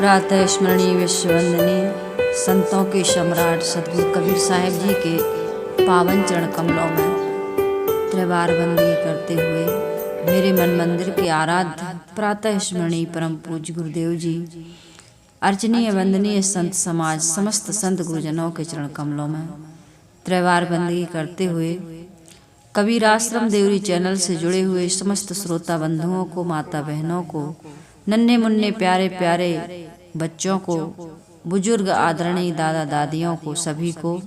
प्रातः स्मरणीय विश्ववंदनीय संतों के सम्राट सदगुरु कबीर साहिब जी के पावन चरण कमलों में त्रिवार बंदगी करते हुए मेरे मन मंदिर के आराध्य प्रातः स्मरणीय परम पूज्य गुरुदेव जी, अर्चनीय वंदनीय संत समाज समस्त संत गुरुजनों के चरण कमलों में त्रिवार बंदगी करते हुए कबीर आश्रम देवरी चैनल से जुड़े हुए समस्त श्रोता बंधुओं को, माता बहनों को, नन्हे मुन्ने प्यारे प्यारे बच्चों को, बुजुर्ग आदरणीय दादा दादियों को, सभी को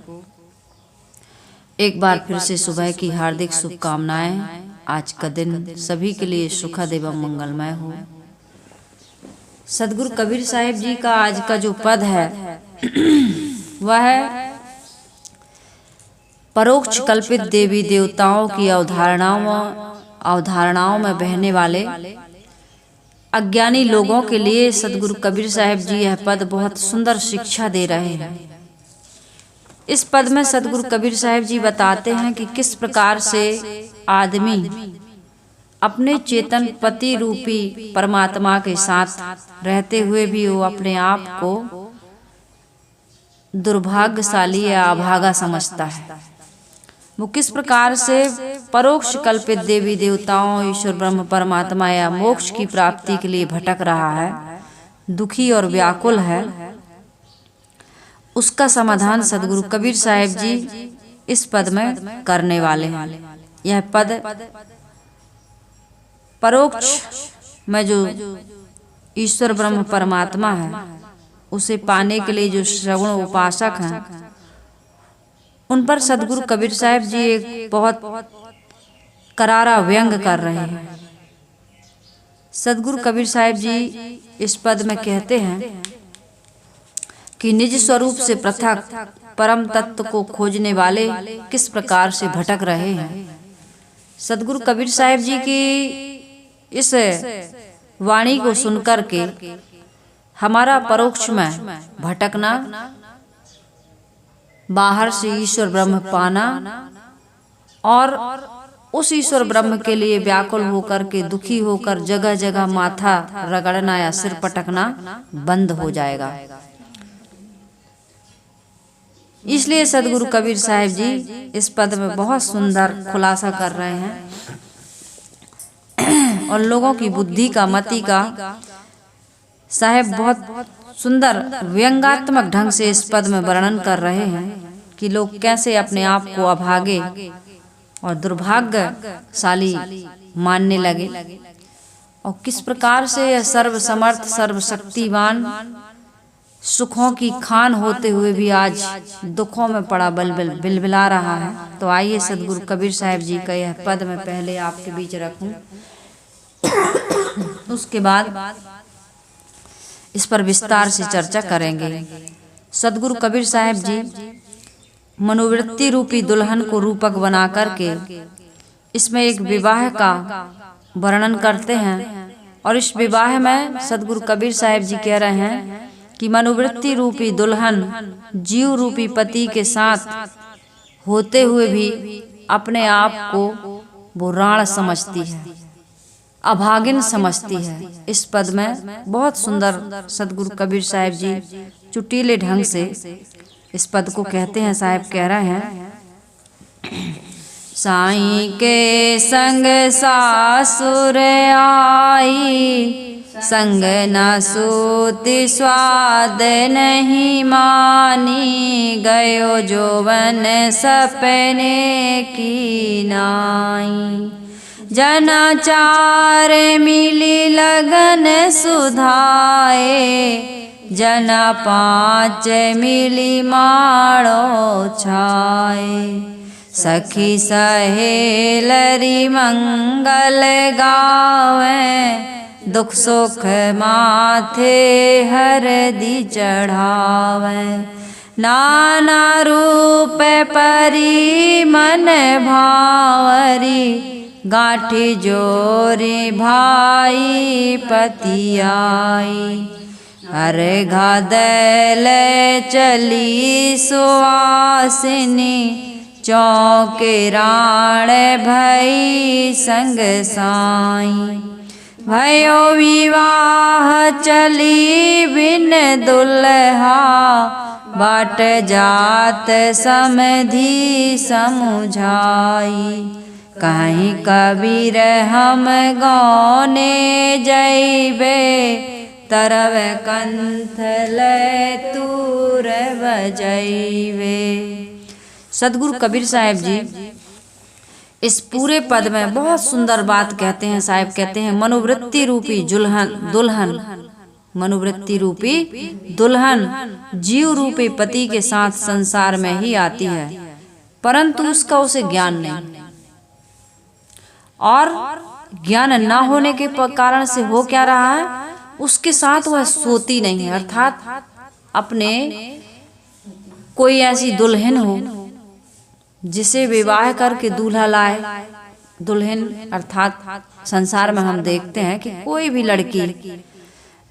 एक बार फिर से सुबह की हार्दिक शुभकामनाएं। आज का दिन सभी के लिए सुखद एवं मंगलमय हो। सदगुरु कबीर साहिब जी का आज का जो पद है वह है परोक्ष कल्पित देवी देवताओं की अवधारणाओं में बहने वाले अज्ञानी लोगों के लिए सदगुरु कबीर साहिब जी यह पद बहुत सुंदर शिक्षा दे रहे हैं। इस पद में सदगुरु कबीर साहिब जी बताते हैं कि किस प्रकार से आदमी अपने चेतन पति रूपी परमात्मा के साथ रहते हुए भी वो अपने आप को दुर्भाग्यशाली या अभागा समझता है। वो किस प्रकार से परोक्ष कल्पित देवी देवताओं, ईश्वर ब्रह्म परमात्मा या मोक्ष की प्राप्ति के लिए भटक रहा है, दुखी और व्याकुल है, उसका समाधान सदगुरु कबीर साहिब जी इस पद में करने वाले हैं। यह पद परोक्ष में जो ईश्वर ब्रह्म परमात्मा है उसे पाने के लिए जो श्रवण उपासक हैं उन पर सदगुरु कबीर साहिब जी एक बहुत करारा व्यंग कर रहे हैं। सदगुरु कबीर साहिब जी इस पद में कहते हैं कि निज स्वरूप से पृथक परम तत्व को खोजने वाले किस प्रकार से भटक रहे हैं। सदगुरु कबीर साहिब जी की इस वाणी को सुनकर के हमारा परोक्ष में भटकना, बाहर से ईश्वर ब्रह्म पाना और उस ईश्वर ब्रह्म के लिए व्याकुल होकर के, दुखी होकर जगह जगह माथा रगड़ना या सिर पटकना बंद हो जाएगा। इसलिए सदगुरु कबीर साहिब जी इस पद में बहुत सुंदर खुलासा कर रहे हैं और लोगों की बुद्धि का, मति का साहेब बहुत सुंदर व्यंगात्मक ढंग से इस पद में वर्णन कर रहे हैं कि लोग कैसे अपने आप को अभागे और दुर्भाग्यशाली मानने लगे और किस प्रकार से यह सर्वसमर्थ सर्वशक्तिवान सुखों की खान होते हुए भी आज दुखों में पड़ा बिलबिला रहा है। तो आइए सदगुरु कबीर साहिब जी का यह पद मैं पहले आपके बीच रखूं, उसके बाद इस पर विस्तार से चर्चा करेंगे। सदगुरु कबीर साहिब जी मनोवृत्ति रूपी दुल्हन को रूपक बना करके इसमें एक विवाह का वर्णन करते हैं और इस विवाह में सदगुरु कबीर साहिब जी कह रहे हैं कि मनोवृत्ति रूपी दुल्हन जीव रूपी पति के साथ होते हुए भी अपने आप को वो राण समझती है, अभागिन समझती है। इस पद में बहुत सुंदर सदगुरु कबीर साहिब जी चुटीले ढंग से इस पद को कहते हैं। साहिब कह रहे हैं, साईं के संग सासुर आई, संग न सूति स्वाद नहीं मानी, गयो जोवन सपने की नाई, जनाचार मिली लगन सुधाए, जना पाँच मिली माड़ो छाए, सखी सहेलरी मंगल गावे, दुख सुख माथे हरदी चढ़ावे, नाना रूप परी मन भावरी, गाठी जोरी भाई पतियाई, अरे घादल चली सुवासिनी, चौके राण भई संग साई, भयो विवाह चली बिन दुल्हा, बाट जात समधि समुझाई। कहीं कबीर हम गौने जैबे, तरव कंठ लय तूर बजैबे। सदगुरु कबीर साहब जी इस पूरे पद में बहुत सुंदर बात कहते हैं। साहब कहते हैं मनोवृत्ति रूपी दुल्हन, मनोवृत्ति रूपी दुल्हन जीव रूपी पति के साथ संसार में ही आती है, परंतु उसका उसे ज्ञान नहीं, और ज्ञान न होने के कारण से हो क्या रहा है, उसके साथ वह सोती नहीं है। अर्थात अपने कोई ऐसी दुल्हन हो जिसे विवाह करके दूल्हा लाए। दुल्हन अर्थात संसार में हम देखते हैं कि कोई भी लड़की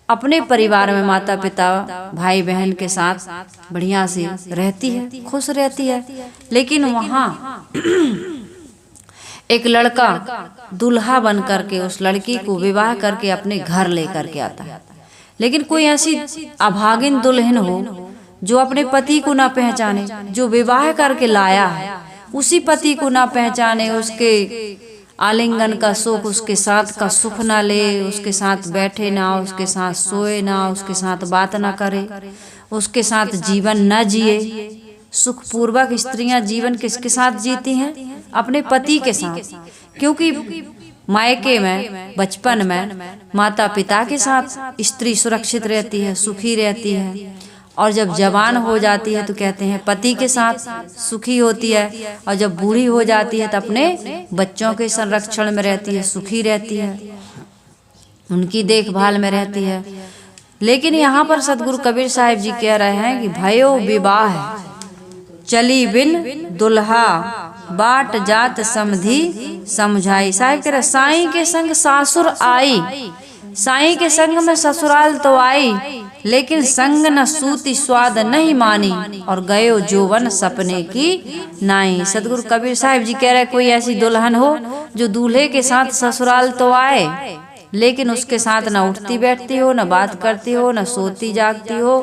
अपने परिवार में माता पिता भाई बहन के साथ बढ़िया से रहती है, खुश रहती है, लेकिन वहाँ एक लड़का दूल्हा बन करके उस लड़की को विवाह करके अपने घर लेकर के आता है। लेकिन कोई ऐसी अभागिन दुल्हन हो जो अपने पति को ना पहचाने, जो विवाह करके लाया है उसी पति को ना पहचाने, उसके आलिंगन का सुख, उसके साथ का सुख ना ले, उसके साथ बैठे ना, उसके साथ सोए ना, उसके साथ बात ना करे, उसके साथ जीवन न जिए। सुखपूर्वक स्त्रियां जीवन किसके साथ जीती हैं? अपने पति के साथ, क्योंकि मायके में बचपन में माता पिता के साथ स्त्री सुरक्षित रहती है, सुखी रहती है, और जब जवान हो जाती है तो कहते हैं पति के साथ सुखी होती है, और जब बूढ़ी हो जाती है तो अपने बच्चों के संरक्षण में रहती है, सुखी रहती है, उनकी देखभाल में रहती है। लेकिन यहाँ पर सदगुरु कबीर साहब जी कह रहे हैं कि भयो विवाह चली बिन दुल्हा, बाट जात समधि समझाई। साहब कह रहे साईं के संग सासुर आई, साईं के संग में ससुराल तो आई, लेकिन संग न सूती स्वाद नहीं मानी, और गयो जोवन सपने की नाई। सदगुरु कबीर साहब जी कह रहे कोई ऐसी दुल्हन हो जो दूल्हे के साथ ससुराल तो आए, लेकिन उसके साथ न उठती बैठती हो, न बात करती हो, न सोती जागती हो,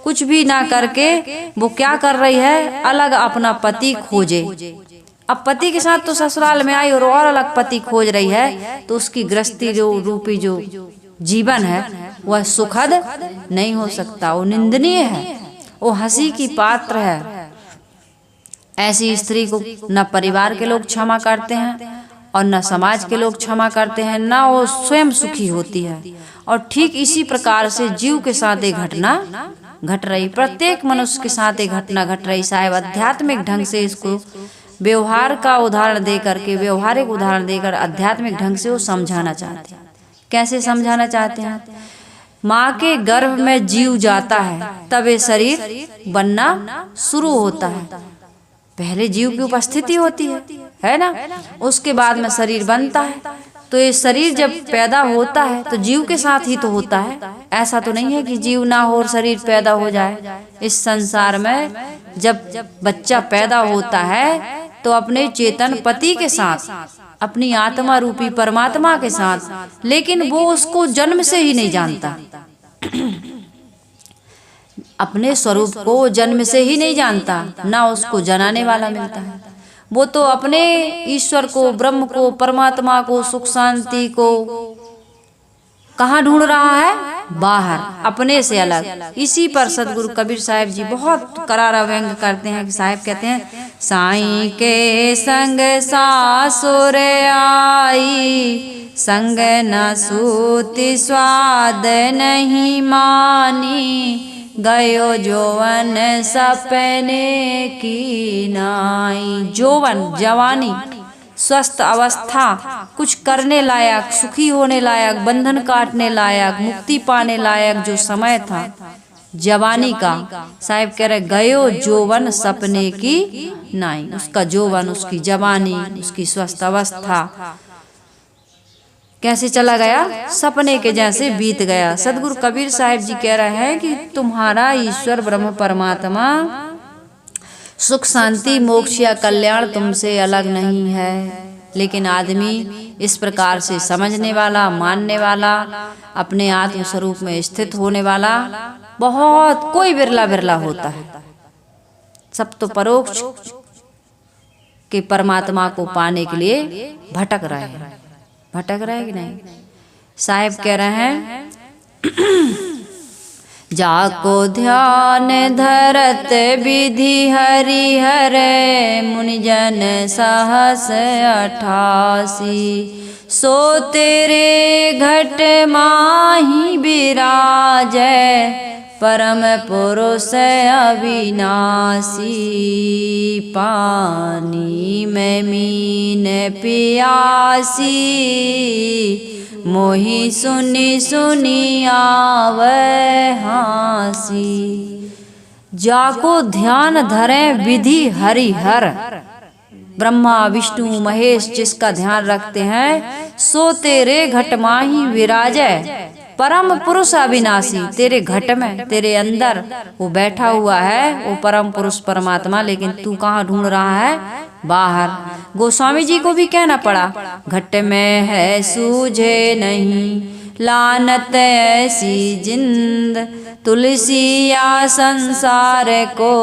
कुछ भी ना करके वो क्या कर रही है, अलग अपना पति खोजे। अब पति के साथ तो ससुराल में आई और अलग पति खोज रही है, तो उसकी गृहस्थी जो रूपी जो जीवन है वह सुखद नहीं हो सकता, वो निंदनीय है, वो हंसी की पात्र है। ऐसी स्त्री को न परिवार के लोग क्षमा करते हैं और न समाज के लोग क्षमा करते हैं, न वो स्वयं सुखी होती है। और ठीक इसी प्रकार से जीव के साथ एक घटना घट रही, प्रत्येक मनुष्य के साथ एक घटना घट रही। साहब आध्यात्मिक ढंग से इसको व्यवहार का उदाहरण दे करके, व्यवहारिक उदाहरण देकर आध्यात्मिक ढंग से वो समझाना चाहते हैं। कैसे समझाना चाहते हैं? माँ के गर्भ में जीव जाता है तब ये शरीर बनना शुरू होता है। पहले जीव की उपस्थिति होती है ना, उसके बाद में शरीर बनता है। तो ये शरीर जब पैदा होता है तो जीव के साथ ही तो होता है, ऐसा तो नहीं है कि जीव ना हो और शरीर पैदा हो जाए। इस संसार में जब बच्चा पैदा होता है तो अपने चेतन पति के साथ, अपनी आत्मा रूपी परमात्मा के साथ, लेकिन वो उसको जन्म से ही नहीं जानता। अपने स्वरूप को जन्म से ही नहीं जानता, ना उसको जनाने वाला मिलता है। वो तो अपने ईश्वर को, ब्रह्म को, परमात्मा को, सुख शांति को कहाँ ढूंढ रहा है? बाहर, अपने से अलग। इसी पर सदगुरु कबीर साहब जी बहुत करारा व्यंग करते हैं कि साहब कहते हैं साईं के संग सासुर आई, संग न सूति स्वाद नहीं मानी, गयो जोवन सपने की नाई। जोवन जवानी, स्वस्थ अवस्था, कुछ करने लायक, सुखी होने लायक, बंधन काटने लायक, मुक्ति पाने लायक जो समय था जवानी का, साहिब कह रहे गयो जोवन सपने की नाई। उसका जोवन, उसकी जवानी, उसकी स्वस्थ अवस्था कैसे चला गया? सपने के जैसे बीत गया। सदगुरु कबीर साहब जी कह रहे हैं कि तुम्हारा ईश्वर ब्रह्म परमात्मा सुख शांति मोक्ष या कल्याण तुमसे अलग नहीं है। लेकिन आदमी इस प्रकार से समझने वाला, मानने वाला, अपने आत्म स्वरूप में स्थित होने वाला बहुत कोई बिरला बिरला होता है। सब तो परोक्ष के परमात्मा को पाने के लिए भटक रहे हैं। भटक रहे कि नहीं? साहेब कह रहे हैं जाको ध्यान धरत विधि हरि हरे मुनिजन सहस 88 सो तेरे घट माही विराजै परम पुरुष अविनाशी पानी में मीन पियासी मोहि सुनी सुनी आवे हासी। जाको ध्यान धरे विधि हरि हर, ब्रह्मा विष्णु महेश जिसका ध्यान रखते हैं सो तेरे घट माही विराजै परम पुरुष अविनाशी। तेरे घट में, तेरे अंदर वो बैठा हुआ है, वो परम पुरुष परमात्मा। लेकिन तू कहाँ ढूंढ रहा है? बाहर। गोस्वामी जी को भी कहना पड़ा, घट में है सूझे नहीं लानत ऐसी जिंद तुलसी या संसार को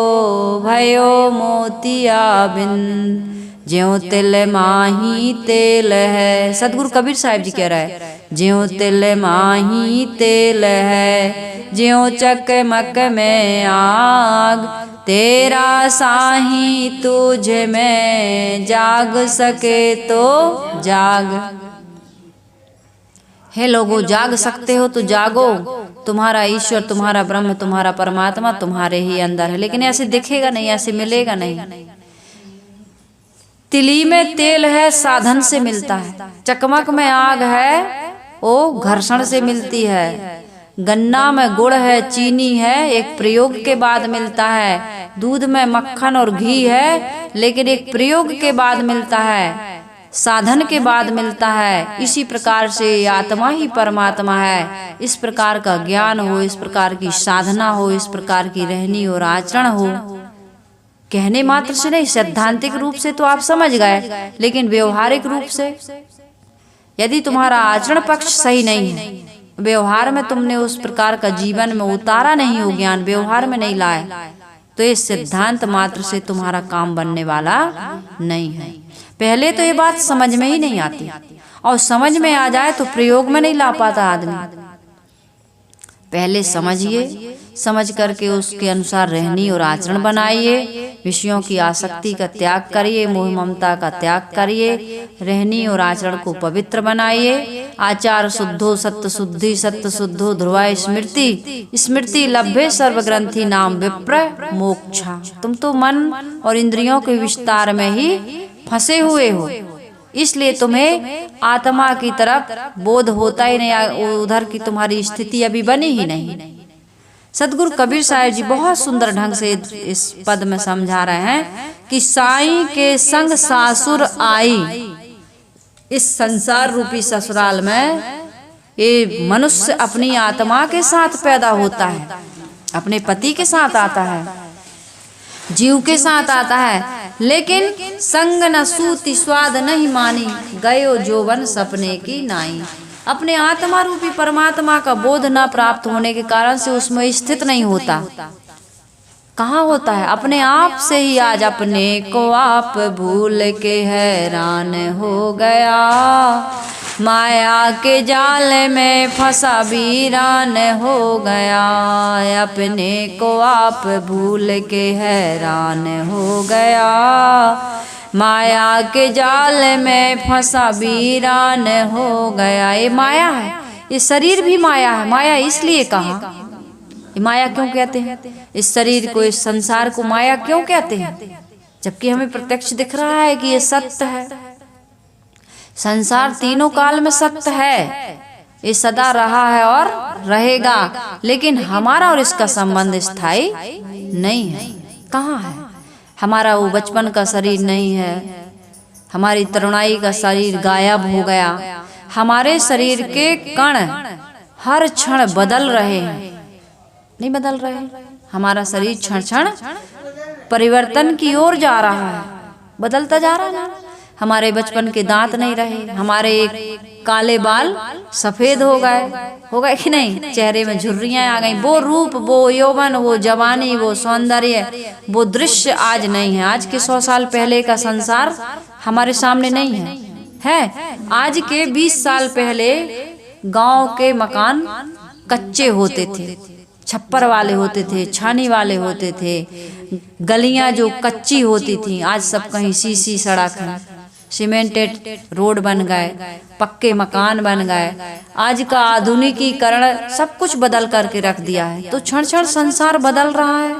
भयो मोतिया बिंद ज्यों तिल माही तेल है। सदगुरु कबीर साहिब जी कह रहा है ज्यों तिल माही तेल है ज्यों चकमक में आग तेरा साही तुझ में जाग सके तो जाग। हे लोगो, जाग सकते हो तो जागो। तुम्हारा ईश्वर, तुम्हारा ब्रह्म, तुम्हारा परमात्मा तुम्हारे ही अंदर है। लेकिन ऐसे दिखेगा नहीं, ऐसे मिलेगा नहीं। तिली में तेल है, साधन से मिलता है। चकमक में आग है, वो घर्षण से मिलती है। गन्ना में गुड़ है, चीनी है, एक प्रयोग के बाद मिलता है। दूध में मक्खन और घी है, लेकिन एक प्रयोग के बाद मिलता है, साधन के बाद मिलता है। इसी प्रकार से आत्मा ही परमात्मा है। इस प्रकार का ज्ञान हो, इस प्रकार की साधना हो, इस प्रकार की रहनी और आचरण हो। कहने मात्र से नहीं, सैद्धांतिक रूप से तो आप समझ गए, लेकिन व्यवहारिक रूप से यदि तुम्हारा आचरण पक्ष सही नहीं है, व्यवहार में तुमने उस प्रकार का जीवन में उतारा नहीं हो, ज्ञान व्यवहार में नहीं लाए, तो ये सिद्धांत मात्र से तुम्हारा काम बनने वाला नहीं है। पहले तो ये बात समझ में ही नहीं आती, और समझ में आ जाए तो प्रयोग में नहीं ला पाता आदमी। पहले समझिए, समझ करके उसके अनुसार रहनी और आचरण बनाइए। विषयों की आसक्ति का त्याग करिए, मोह ममता का त्याग करिए, रहनी और आचरण को पवित्र बनाइए। आचार शुद्धो सत्य शुद्धि, सत्य शुद्धो ध्रुवा स्मृति, स्मृति लभ्ये सर्वग्रंथि नाम विप्र मोक्षा। तुम तो मन और इंद्रियों के विस्तार में ही फंसे हुए हो, इसलिए तुम्हें आत्मा की तरफ बोध होता ही नहीं, उधर की तुम्हारी स्थिति अभी बनी ही नहीं। सदगुरु कबीर साहिब जी बहुत सुंदर ढंग से इस पद में समझा रहे हैं कि साईं के संग सासुर आई। इस संसार रूपी ससुराल में ये मनुष्य अपनी आत्मा के साथ पैदा होता है, अपने पति के साथ आता है, जीव के साथ आता है, लेकिन संग न सूति स्वाद नहीं मानी, गयो जोवन सपने की नाई। अपने आत्मा रूपी परमात्मा का बोध न प्राप्त होने के कारण से उसमें स्थित नहीं होता। कहाँ होता है? अपने आप से ही आज अपने को आप भूल के हैरान हो गया, माया के जाल में फंसा वीरान हो गया। अपने को आप भूल के हैरान हो गया, माया के जाल में फंसा वीरान हो गया। ये माया है, ये शरीर भी माया है। माया इसलिए कहा, ये माया क्यों कहते हैं? इस शरीर को, इस संसार को माया क्यों कहते हैं? जबकि हमें प्रत्यक्ष दिख रहा है कि ये सत्य है। संसार तीनों काल में सत्य है, ये सदा रहा है और रहेगा, लेकिन हमारा और इसका संबंध स्थायी नहीं है। कहाँ है? हमारा वो बचपन का शरीर नहीं है, हमारी तरुणाई का शरीर गायब हो गया। हमारे शरीर के कण हर क्षण बदल रहे हैं, नहीं बदल रहे। हमारा शरीर क्षण क्षण परिवर्तन की ओर जा रहा है, बदलता जा रहा है। हमारे बचपन के दांत नहीं रहे, हमारे काले बाल सफेद हो गए कि नहीं, चेहरे में झुर्रियां आ गई। वो रूप, वो यौवन, वो जवानी, वो सौंदर्य, वो दृश्य आज नहीं है। आज के 100 साल पहले का संसार हमारे सामने नहीं है। आज के 20 साल पहले गांव के मकान कच्चे होते थे, छप्पर वाले होते थे, छानी वाले होते थे, गलियां जो कच्ची होती थी, आज सब कहीं सीसी सड़क है, सीमेंटेड रोड बन गए, पक्के मकान बन गए। आज का आधुनिकीकरण सब कुछ बदल करके रख दिया है। तो क्षण क्षण संसार बदल रहा है।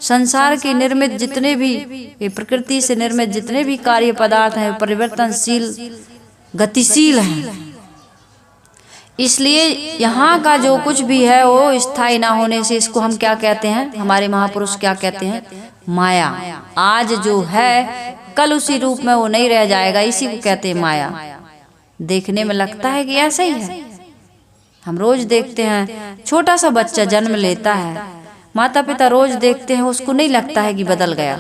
संसार की निर्मित जितने भी, ये प्रकृति से निर्मित जितने भी कार्य पदार्थ हैं, परिवर्तनशील, गतिशील हैं। इसलिए यहाँ का जो कुछ भी है वो स्थायी ना होने से इसको हम क्या कहते हैं, हमारे महापुरुष क्या कहते हैं, माया। आज जो है कल उसी रूप में वो नहीं रह जाएगा, इसी को कहते हैं माया। देखने में लगता है कि ऐसा ही है। हम रोज देखते हैं, छोटा सा बच्चा जन्म लेता है, माता पिता रोज देखते हैं, उसको नहीं लगता है कि बदल गया।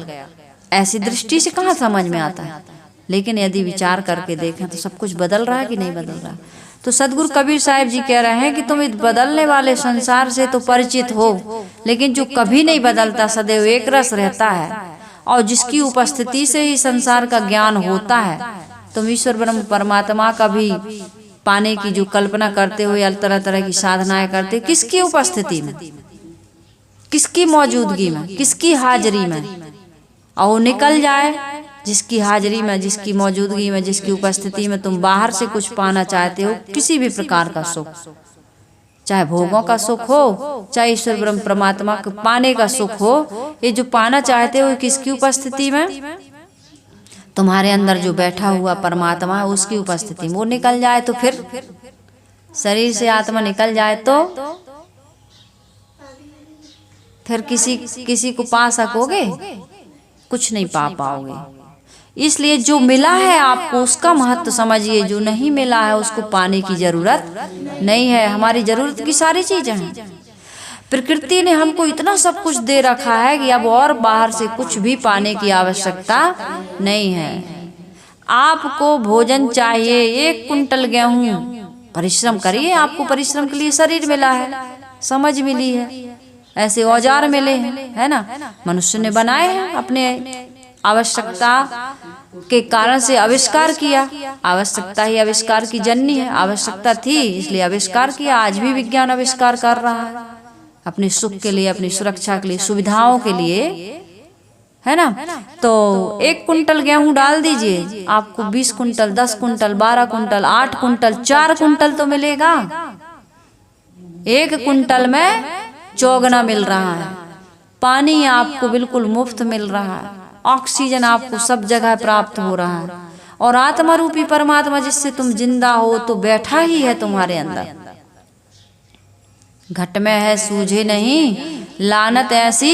ऐसी दृष्टि से कहाँ समझ में आता है। लेकिन यदि विचार करके देखें तो सब कुछ बदल रहा है कि नहीं बदल रहा। तो सदगुरु कबीर साहिब जी कह रहे हैं कि तुम इस बदलने वाले संसार से तो परिचित हो, लेकिन जो कभी नहीं बदलता, सदैव एक रस रहता है, और जिसकी उपस्थिति से ही संसार का ज्ञान होता है, तुम ईश्वर ब्रह्म परमात्मा का भी पाने की जो कल्पना करते हो या तरह तरह की साधनाएं करते, किसकी उपस्थिति में, किसकी मौजूदगी में, किसकी हाजिरी में, और वो निकल जाए जिसकी हाजिरी में, जिसकी मौजूदगी में, जिसकी उपस्थिति में तुम बाहर से कुछ पाना चाहते हो, किसी भी प्रकार का सुख, चाहे भोगों का सुख हो, चाहे ईश्वर ब्रह्म परमात्मा को पाने का सुख हो, ये जो पाना चाहते हो किसकी उपस्थिति में, तुम्हारे अंदर जो बैठा हुआ परमात्मा है उसकी उपस्थिति में। वो निकल जाए तो फिर शरीर से आत्मा निकल जाए तो फिर किसी को पा सकोगे, कुछ नहीं पा पाओगे। इसलिए जो मिला है आपको उसका महत्व समझिए, जो नहीं मिला है उसको पाने की जरूरत नहीं है। हमारी जरूरत की सारी चीजें हैं। प्रकृति ने हमको इतना सब कुछ दे रखा है कि अब और बाहर से कुछ भी पाने की आवश्यकता नहीं है। आपको भोजन चाहिए, 1 कुंटल गेहूं, परिश्रम करिए, आपको परिश्रम के लिए शरीर मिला है, समझ मिली है, ऐसे औजार मिले हैं, है ना, मनुष्य ने बनाए हैं, अपने आवश्यकता के कारण से आविष्कार किया। आवश्यकता ही आविष्कार की जननी है। आवश्यकता थी इसलिए आविष्कार किया। आज भी विज्ञान आविष्कार कर रहा है अपने सुख के लिए, अपनी सुरक्षा के लिए, सुविधाओं के लिए, है ना। तो 1 कुंटल गेहूं डाल दीजिए, आपको 20 quintal, 10 quintal, 12 quintal, 8 quintal, 4 quintal तो मिलेगा। 1 कुंटल में चौगुना मिल रहा है। पानी आपको बिल्कुल मुफ्त मिल रहा है। ऑक्सीजन आपको सब जगह प्राप्त हो रहा है। और आत्मा रूपी परमात्मा जिससे तुम जिंदा हो तो बैठा ही है तुम्हारे अंदर। घट में है सूझे नहीं, लानत ऐसी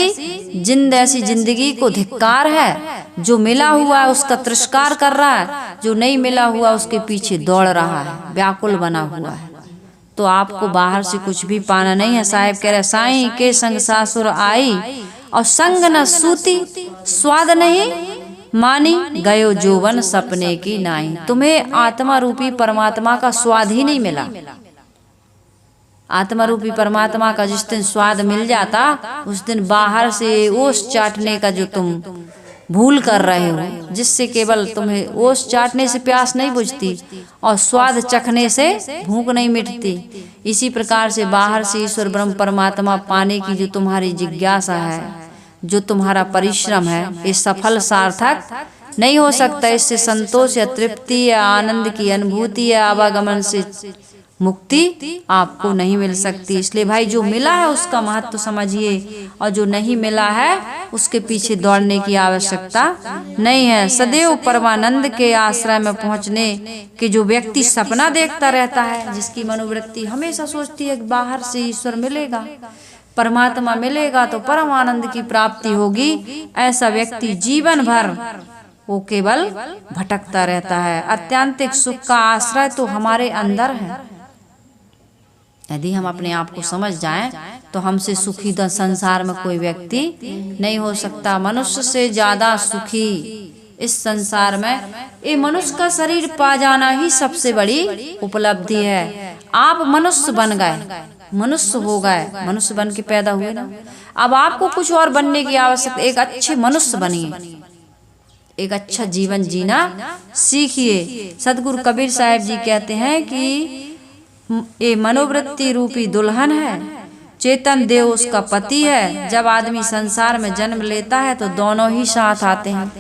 जिंद, ऐसी जिंदगी को धिक्कार है। जो मिला हुआ है उसका तिरस्कार कर रहा है, जो नहीं मिला हुआ उसके पीछे दौड़ रहा है, व्याकुल बना हुआ है। तो आपको बाहर से कुछ भी पाना नहीं है। साहिब कह रहे, साईं के संग सासुर आई, और संग न सूती, स्वाद नहीं मानी, गयो जोवन सपने की नाई। तुम्हें आत्मा रूपी परमात्मा का स्वाद ही नहीं मिला। आत्मा रूपी परमात्मा का जिस दिन स्वाद मिल जाता, उस दिन बाहर से ओस चाटने का जो तुम भूल कर रहे हो, जिससे केवल तुम्हें ओस चाटने से प्यास नहीं बुझती और स्वाद चखने से भूख नहीं मिटती, इसी प्रकार से बाहर से ईश्वर ब्रह्म परमात्मा पाने की जो तुम्हारी जिज्ञासा है, जो तुम्हारा परिश्रम है, ये सफल सार्थक नहीं हो सकता। इससे संतोष या तृप्ति या आनंद की अनुभूति या आवागमन से मुक्ति आपको नहीं मिल सकती। इसलिए भाई जो मिला है उसका महत्व समझिए, और जो नहीं मिला है उसके पीछे दौड़ने की आवश्यकता नहीं है। सदैव परमानंद के आश्रय में पहुंचने के जो व्यक्ति सपना देखता रहता है, जिसकी मनोवृत्ति हमेशा सोचती है कि बाहर से ईश्वर मिलेगा, परमात्मा मिलेगा तो परम आनंद की प्राप्ति होगी, ऐसा व्यक्ति जीवन भर वो केवल भटकता रहता है। अत्यांतिक सुख का आश्रय तो हमारे अंदर है। यदि हम अपने आप को समझ जाएं तो हमसे सुखी संसार में कोई व्यक्ति नहीं हो सकता। मनुष्य से ज्यादा सुखी इस संसार में ये मनुष्य का शरीर पा जाना ही सबसे बड़ी उपलब्धि है। आप मनुष्य बन गए, मनुष्य हो गए, मनुष्य बन के पैदा हुए ना। अब आपको कुछ और बनने की आवश्यकता, एक अच्छे मनुष्य बनिए, एक अच्छा जीवन जीना सीखिए। सदगुरु कबीर साहब जी कहते हैं कि ये मनोवृत्ति रूपी दुल्हन है, चेतन देव उसका पति है। जब आदमी संसार में जन्म लेता है तो दोनों ही साथ आते हैं,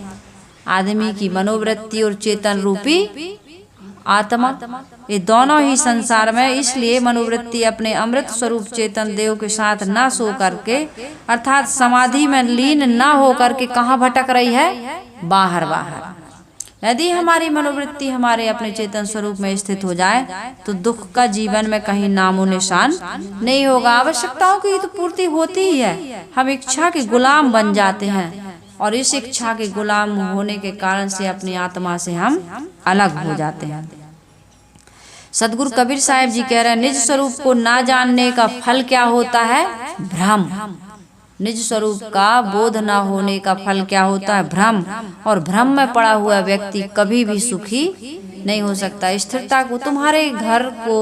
आदमी की मनोवृत्ति और चेतन रूपी आत्मा, ये दोनों ही संसार में। इसलिए मनोवृत्ति अपने अमृत स्वरूप चेतन देव के साथ ना सो करके, अर्थात समाधि में लीन ना हो करके कहाँ भटक रही है? बाहर बाहर। यदि हमारी मनोवृत्ति हमारे अपने चेतन स्वरूप में स्थित हो जाए तो दुख का जीवन में कहीं नामो निशान नहीं होगा। आवश्यकताओं की तो पूर्ति होती ही है, हम इच्छा के गुलाम बन जाते हैं और इस इच्छा के गुलाम होने के कारण से अपनी आत्मा से हम अलग हो जाते हैं। सदगुरु कबीर साहब जी कह रहे हैं, निज स्वरूप को ना जानने का फल क्या होता है? भ्रम। निज स्वरूप का बोध ना होने का फल क्या होता है? भ्रम। और भ्रम में पड़ा हुआ व्यक्ति कभी भी सुखी नहीं हो सकता। स्थिरता को, तुम्हारे घर को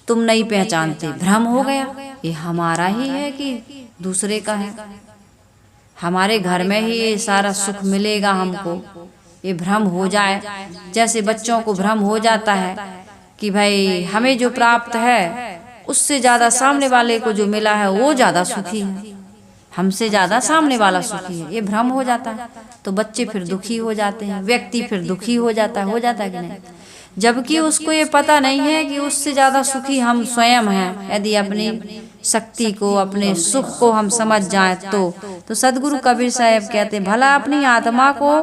तुम नहीं पहचानते, भ्रम हो गया, ये हमारा ही है कि दूसरे का है, हमारे घर में ही ये सारा सुख मिलेगा हमको, ये भ्रम हो जाए। जैसे बच्चों को भ्रम हो जाता है कि भाई हमें जो प्राप्त है उससे ज्यादा सामने वाले को जो मिला है वो ज्यादा सुखी है, हमसे ज्यादा सामने वाला सुखी है, ये भ्रम हो जाता है। तो बच्चे फिर दुखी हो जाते हैं, व्यक्ति फिर दुखी हो जाता है कि नहीं? जबकि उसको ये पता नहीं है कि उससे ज्यादा सुखी हम स्वयं हैं। यदि अपनी शक्ति को, अपने सुख को हम समझ जाएं तो सदगुरु कबीर साहब कहते हैं, भला अपनी आत्मा को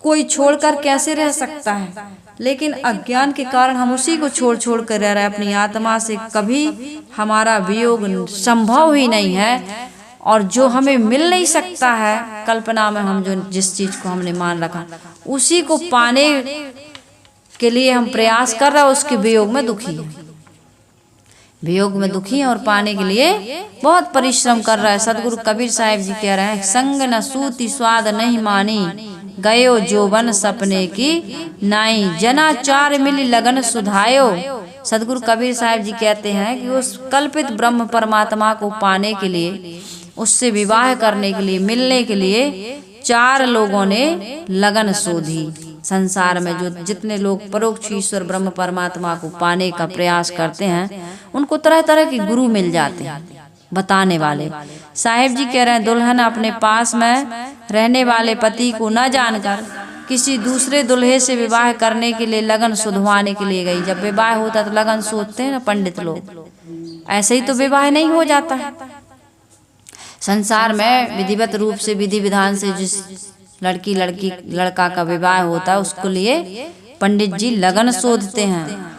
कोई छोड़कर कैसे रह सकता है? लेकिन अज्ञान के कारण हम उसी को छोड़ कर रह रहे हैं। अपनी आत्मा से कभी हमारा वियोग संभव ही नहीं है, और जो हमें मिल नहीं सकता है कल्पना में, हम जो जिस चीज को हमने मान रखा उसी को पाने के लिए हम प्रयास कर रहे हैं, उसके वियोग में दुखी है, वियोग में दुखी है और पाने के लिए बहुत परिश्रम कर रहा है। सदगुरु कबीर साहब जी कह रहे हैं, संग न सूती स्वाद नहीं मानी, गयो जोबन सपने की नाई, जना चार मिली लगन सुधायो। सदगुरु कबीर साहब जी कहते हैं कि उस कल्पित ब्रह्म परमात्मा को पाने के लिए, उससे विवाह करने के लिए, मिलने के लिए 4 लोगों ने लगन शोधी। संसार में जो जितने लोग परोक्ष ईश्वर ब्रह्म परमात्मा को पाने का प्रयास करते हैं उनको तरह तरह के गुरु मिल जाते हैं, बताने वाले। साहिब जी कह रहे हैं, दुल्हन अपने पास में रहने वाले पति को न जानकर किसी दूसरे दुल्हे से विवाह करने के लिए लगन सुधवाने के लिए गई। जब विवाह होता तो लगन सोचते हैं ना पंडित लोग, ऐसे ही तो विवाह नहीं हो जाता है। संसार में विधिवत रूप से, विधि विधान से जिस लड़का का विवाह होता है उसके लिए पंडित जी लगन शोधते हैं।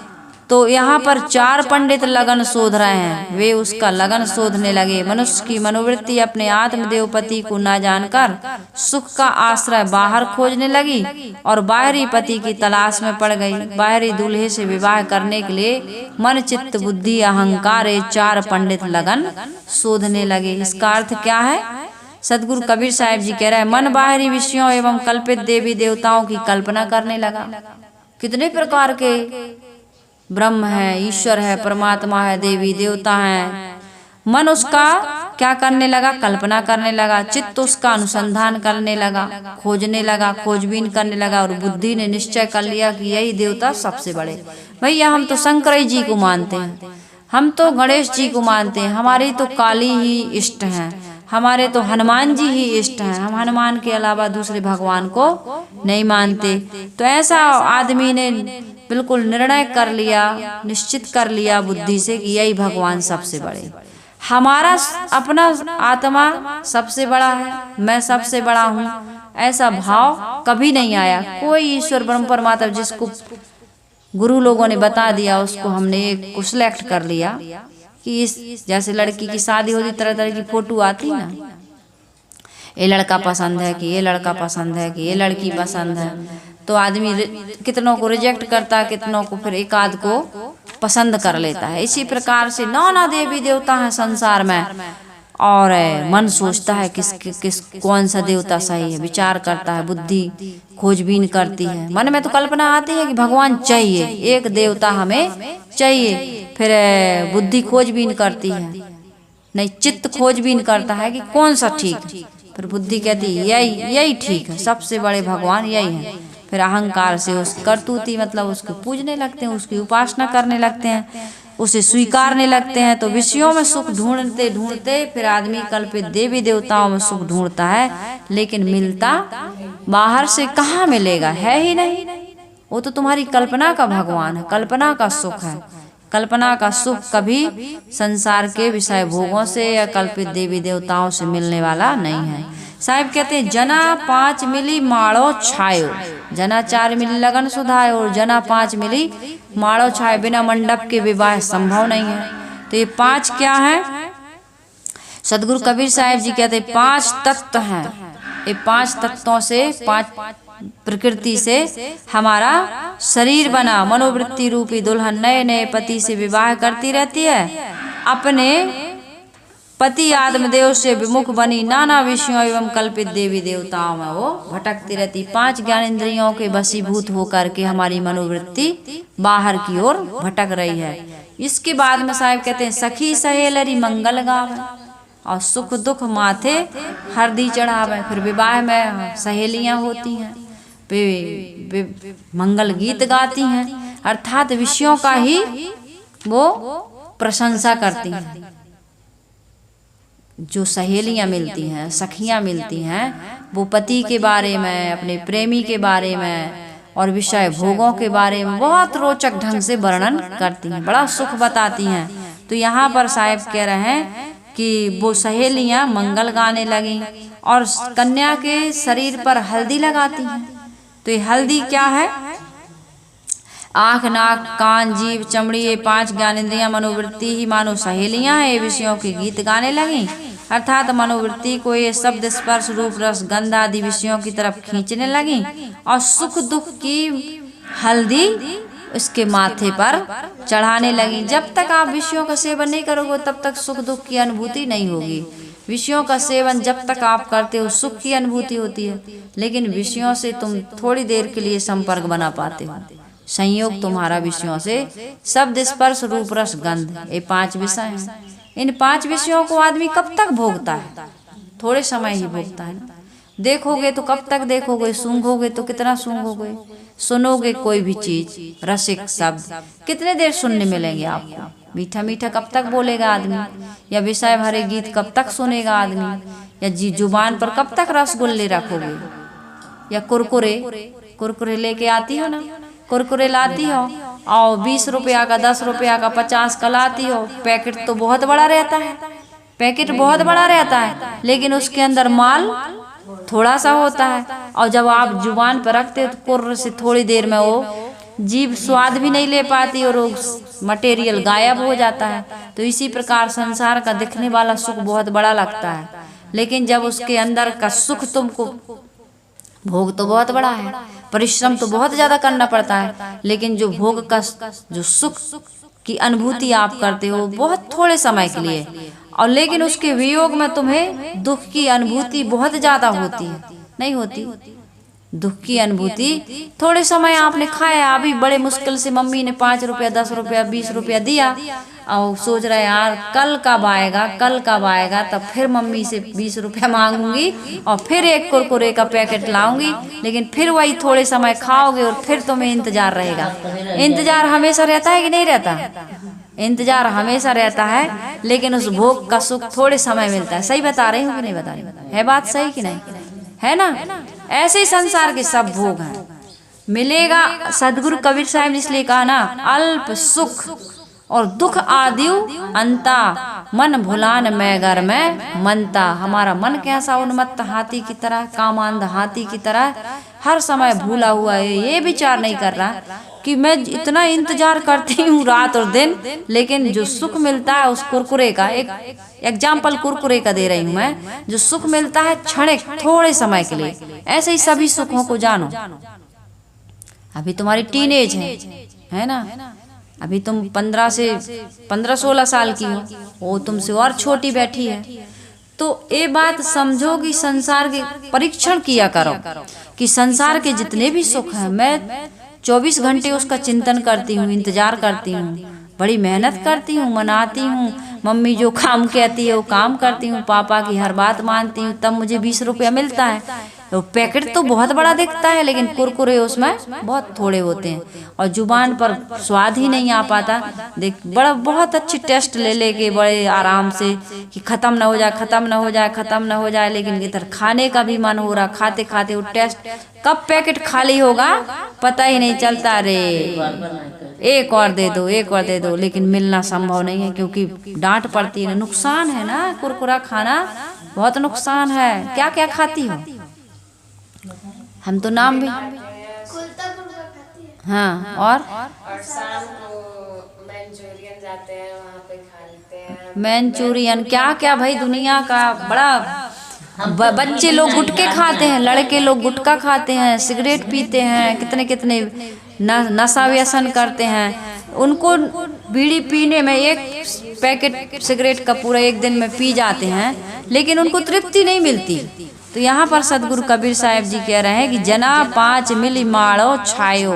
तो यहाँ पर 4 पंडित लगन शोध रहे हैं, वे उसका लगन शोधने लगे। मनुष्य की मनोवृत्ति अपने आत्मदेव पति को न जानकर सुख का आश्रय बाहर खोजने लगी और बाहरी पति की तलाश में पड़ गई। बाहरी दूल्हे से विवाह करने के लिए मन, चित्त, बुद्धि, अहंकार, 4 पंडित लगन शोधने लगे। इसका अर्थ क्या है? सदगुरु कबीर साहब जी कह रहे हैं, मन बाहरी विषयों एवं कल्पित देवी देवताओं की कल्पना करने लगा। कितने प्रकार के ब्रह्म है, ईश्वर है, परमात्मा है, देवी देवता है। मन उसका क्या करने लगा? कल्पना करने लगा। चित्त उसका अनुसंधान करने लगा, खोजने लगा, खोजबीन करने लगा। और बुद्धि ने निश्चय कर लिया कि यही देवता सबसे बड़े। भैया हम तो शंकर जी को मानते हैं, हम तो गणेश जी को मानते हैं, हमारी तो काली ही इष्ट हैं, हमारे तो हनुमान जी ही इष्ट हैं, हम हनुमान के अलावा दूसरे भगवान को नहीं मानते। तो ऐसा आदमी ने बिल्कुल निर्णय कर लिया, निश्चित कर लिया बुद्धि से कि यही भगवान सबसे बड़े, हमारा अपना आत्मा सबसे बड़ा है, मैं सबसे बड़ा हूँ, ऐसा भाव कभी नहीं आया। कोई ईश्वर ब्रह्म परमात्मा जिसको गुरु लोगों ने बता दिया उसको हमने एक को सिलेक्ट कर लिया कि इस, जैसे लड़की की शादी होती तरह तरह की फोटो आती ना, ये लड़का पसंद है कि ये लड़का पसंद है कि ये लड़की पसंद है, तो आदमी कितनों को रिजेक्ट करता है, कितनों को फिर एक आध को पसंद कर लेता है। इसी प्रकार से नाना देवी देवता हैं संसार में और मन सोचता है किस कौन सा देवता सही है, विचार करता है, बुद्धि खोजबीन करती है। मन में तो कल्पना आती है कि भगवान चाहिए, एक देवता हमें चाहिए। फिर बुद्धि खोजबीन करती है, नहीं चित्त खोजबीन करता है कि कौन सा ठीक। फिर बुद्धि कहती है यही ठीक है, सबसे बड़े भगवान यही है। फिर अहंकार से उस करतूती मतलब उसको पूजने लगते हैं, उसकी उपासना करने लगते हैं, उसे स्वीकारने लगते हैं। तो विषयों में सुख ढूंढते ढूंढते फिर आदमी कल्पित देवी देवताओं में सुख ढूंढता है, लेकिन मिलता बाहर से कहाँ मिलेगा, है ही नहीं। वो तो तुम्हारी कल्पना का भगवान है, कल्पना का सुख है। कल्पना का सुख कभी संसार के विषय भोगों से या कल्पित देवी देवताओं से मिलने वाला नहीं है। साहिब कहते हैं जना 5 मिली माड़ो छायो, जना 4 मिली लगन सुधायो और जना 5 मिली माड़ो छायो। बिना मंडप के विवाह संभव नहीं है। तो ये 5 क्या है? सदगुरु कबीर साहिब जी कहते हैं 5 तत्व हैं। ये 5 तत्वों से, 5 प्रकृति से हमारा शरीर बना। मनोवृत्ति रूपी दुल्हन नए नए पति से विवाह करती रहती है, अपने पति आत्मदेव से विमुख बनी नाना विषयों एवं कल्पित देवी देवताओं में वो भटकती रहती। 5 ज्ञानेंद्रियों के वशीभूत होकर के हमारी मनोवृत्ति बाहर की ओर भटक रही है। इसके बाद में साहिब कहते हैं सखी सहेलरी मंगल गावे और सुख दुख माथे हरदी चढ़ावे। फिर विवाह में सहेलियां होती हैं, मंगल गीत गाती हैं, अर्थात विषयों का ही वो प्रशंसा करती हैं। जो सहेलियां मिलती हैं, सखियां मिलती हैं, वो पति के बारे में, अपने प्रेमी के बारे में और विषय भोगों के बारे में बहुत रोचक ढंग से वर्णन करती हैं, बड़ा सुख बताती हैं। तो यहाँ पर साहिब कह रहे हैं कि वो सहेलियां मंगल गाने लगी और कन्या के शरीर पर हल्दी लगाती हैं। तो ये हल्दी क्या है? आँख, नाक, कान, जीभ, चमड़ी, ये 5 ज्ञानेंद्रियां मनोवृत्ति ही मानो सहेलियां हैं। ये विषयों के गीत गाने लगी, अर्थात मनोवृत्ति को ये शब्द, स्पर्श, रूप, रस, गंध आदि विषयों की तरफ खींचने लगी और सुख दुख की हल्दी उसके माथे पर चढ़ाने लगी। जब तक आप विषयों का सेवन नहीं करोगे तब तक सुख दुख की अनुभूति नहीं होगी। विषयों का सेवन जब तक आप करते हो सुख की अनुभूति होती है, लेकिन विषयों से तुम थोड़ी देर के लिए संपर्क बना पाते हो। संयोग तुम्हारा विषयों से शब्द, स्पर्श, रूप, रस, गंध, ये 5 विषय हैं। इन 5 विषयों को आदमी कब तक भोगता है? थोड़े समय ही भोगता है ना। देखोगे तो कब तक देखोगे, सूंघोगे तो कितना सूंघोगे, सुनोगे कोई भी चीज, रसिक शब्द कितने देर सुनने मिलेंगे आपको? मीठा मीठा कब तक बोलेगा आदमी? या विषय भरे गीत कब तक सुनेगा आदमी? या जुबान पर कब तक रसगुल्ले रखोगे? या कुरकुरे लेके आती हो ना, कुरकुरे लाती हो और 20 रुपया का, 10 रुपया का, 50 का लाती हो। पैकेट तो बहुत बड़ा रहता है, पैकेट बहुत बड़ा रहता है, लेकिन उसके अंदर माल थोड़ा सा होता है। और जब आप जुबान पर रखते हो तो कुर्र से थोड़ी देर में वो जीभ स्वाद भी नहीं ले पाती और मटेरियल गायब हो जाता है। तो इसी प्रकार संसार का दिखने वाला सुख बहुत बड़ा लगता है, लेकिन जब उसके अंदर का सुख तुमको, भोग तो बहुत बड़ा है, परिश्रम तो बहुत ज्यादा करना पड़ता है, लेकिन जो भोग का जो सुख की अनुभूति आप करते हो बहुत थोड़े समय के लिए, और लेकिन उसके वियोग में तुम्हें दुख की अनुभूति बहुत ज्यादा होती है। नहीं होती दुख की अनुभूति थोड़े समय आपने खाया, अभी बड़े मुश्किल से मम्मी ने 5 रुपया, 10 रुपया, 20 रुपया दिया और सोच रहे यार कल कब आएगा, कल कब आएगा, तब फिर मम्मी से 20 रुपया मांगूंगी और फिर एक कुरकुरे का पैकेट लाऊंगी। लेकिन फिर वही थोड़े समय खाओगे और फिर तुम्हें इंतजार रहेगा। इंतजार हमेशा रहता है कि नहीं रहता? इंतजार हमेशा रहता है, लेकिन उस भोग का सुख थोड़े समय मिलता है। सही बता रही हूँ कि नहीं बता रही? है बात सही कि नहीं? है ना? ऐसे ही संसार के सब भोग हैं, मिलेगा। सदगुरु कबीर साहब ने इसलिए कहा ना, अल्प सुख और दुख आदिव अंता, मन भुलान मैं घर में मनता। हमारा मन कैसा उन्मत्त हाथी की तरह, कामांध हाथी की तरह हर समय भूला हुआ है। ये विचार नहीं कर रहा कि मैं इतना इंतजार करती हूँ रात और दिन, लेकिन जो सुख मिलता है उस कुरकुरे का, एक एग्जाम्पल कुरकुरे का दे रही हूँ मैं, जो सुख मिलता है क्षणिक थोड़े समय के लिए, ऐसे ही सभी सुखों को जानो। अभी तुम्हारी टीनेज है ना, अभी तुम 15-16 साल की हो, वो तुमसे और छोटी बैठी है, तो ये बात समझो कि संसार के परीक्षण किया करो कि संसार के जितने भी सुख हैं, मैं 24 घंटे उसका चिंतन करती हूँ, इंतजार करती हूँ, बड़ी मेहनत करती हूँ, मनाती हूँ, मम्मी जो काम कहती है वो काम करती हूँ, पापा की हर बात मानती हूँ, तब मुझे 20 रुपया मिलता है। तो पैकेट तो बहुत बड़ा दिखता है लेकिन कुरकुरे उसमें बहुत थोड़े होते हैं और जुबान पर स्वाद ही नहीं आ पाता। देख बड़ा बहुत अच्छी टेस्ट ले लेके बड़े आराम से कि ख़त्म ना हो जाए, ख़त्म ना हो जाए, ख़त्म ना हो जाए, लेकिन इधर खाने का भी मन हो रहा, खाते खाते वो टेस्ट कब पैकेट खाली होगा पता ही नहीं चलता। रे एक और दे दो, एक और दे दो, लेकिन मिलना संभव नहीं है क्योंकि डांट पड़ती है, नुकसान है ना, कुरकुरा खाना बहुत नुकसान है। क्या क्या खाती हो? हम तो नाम भी हाँ। और शाम को मंचूरियन जाते हैं, वहाँ पे खा लेते हैं मंचूरियन, क्या क्या भाई दुनिया का बड़ा बच्चे लोग गुटके खाते हैं, लड़के लोग गुटखा खाते हैं, सिगरेट पीते हैं, कितने कितने नशा व्यसन करते हैं। उनको बीड़ी पीने में एक पैकेट सिगरेट का पूरा एक दिन में पी जाते हैं लेकिन उनको तृप्ति नहीं मिलती। तो यहाँ पर सदगुरु कबीर साहब जी कह रहे हैं कि जना 5 मिली माड़ो छायो,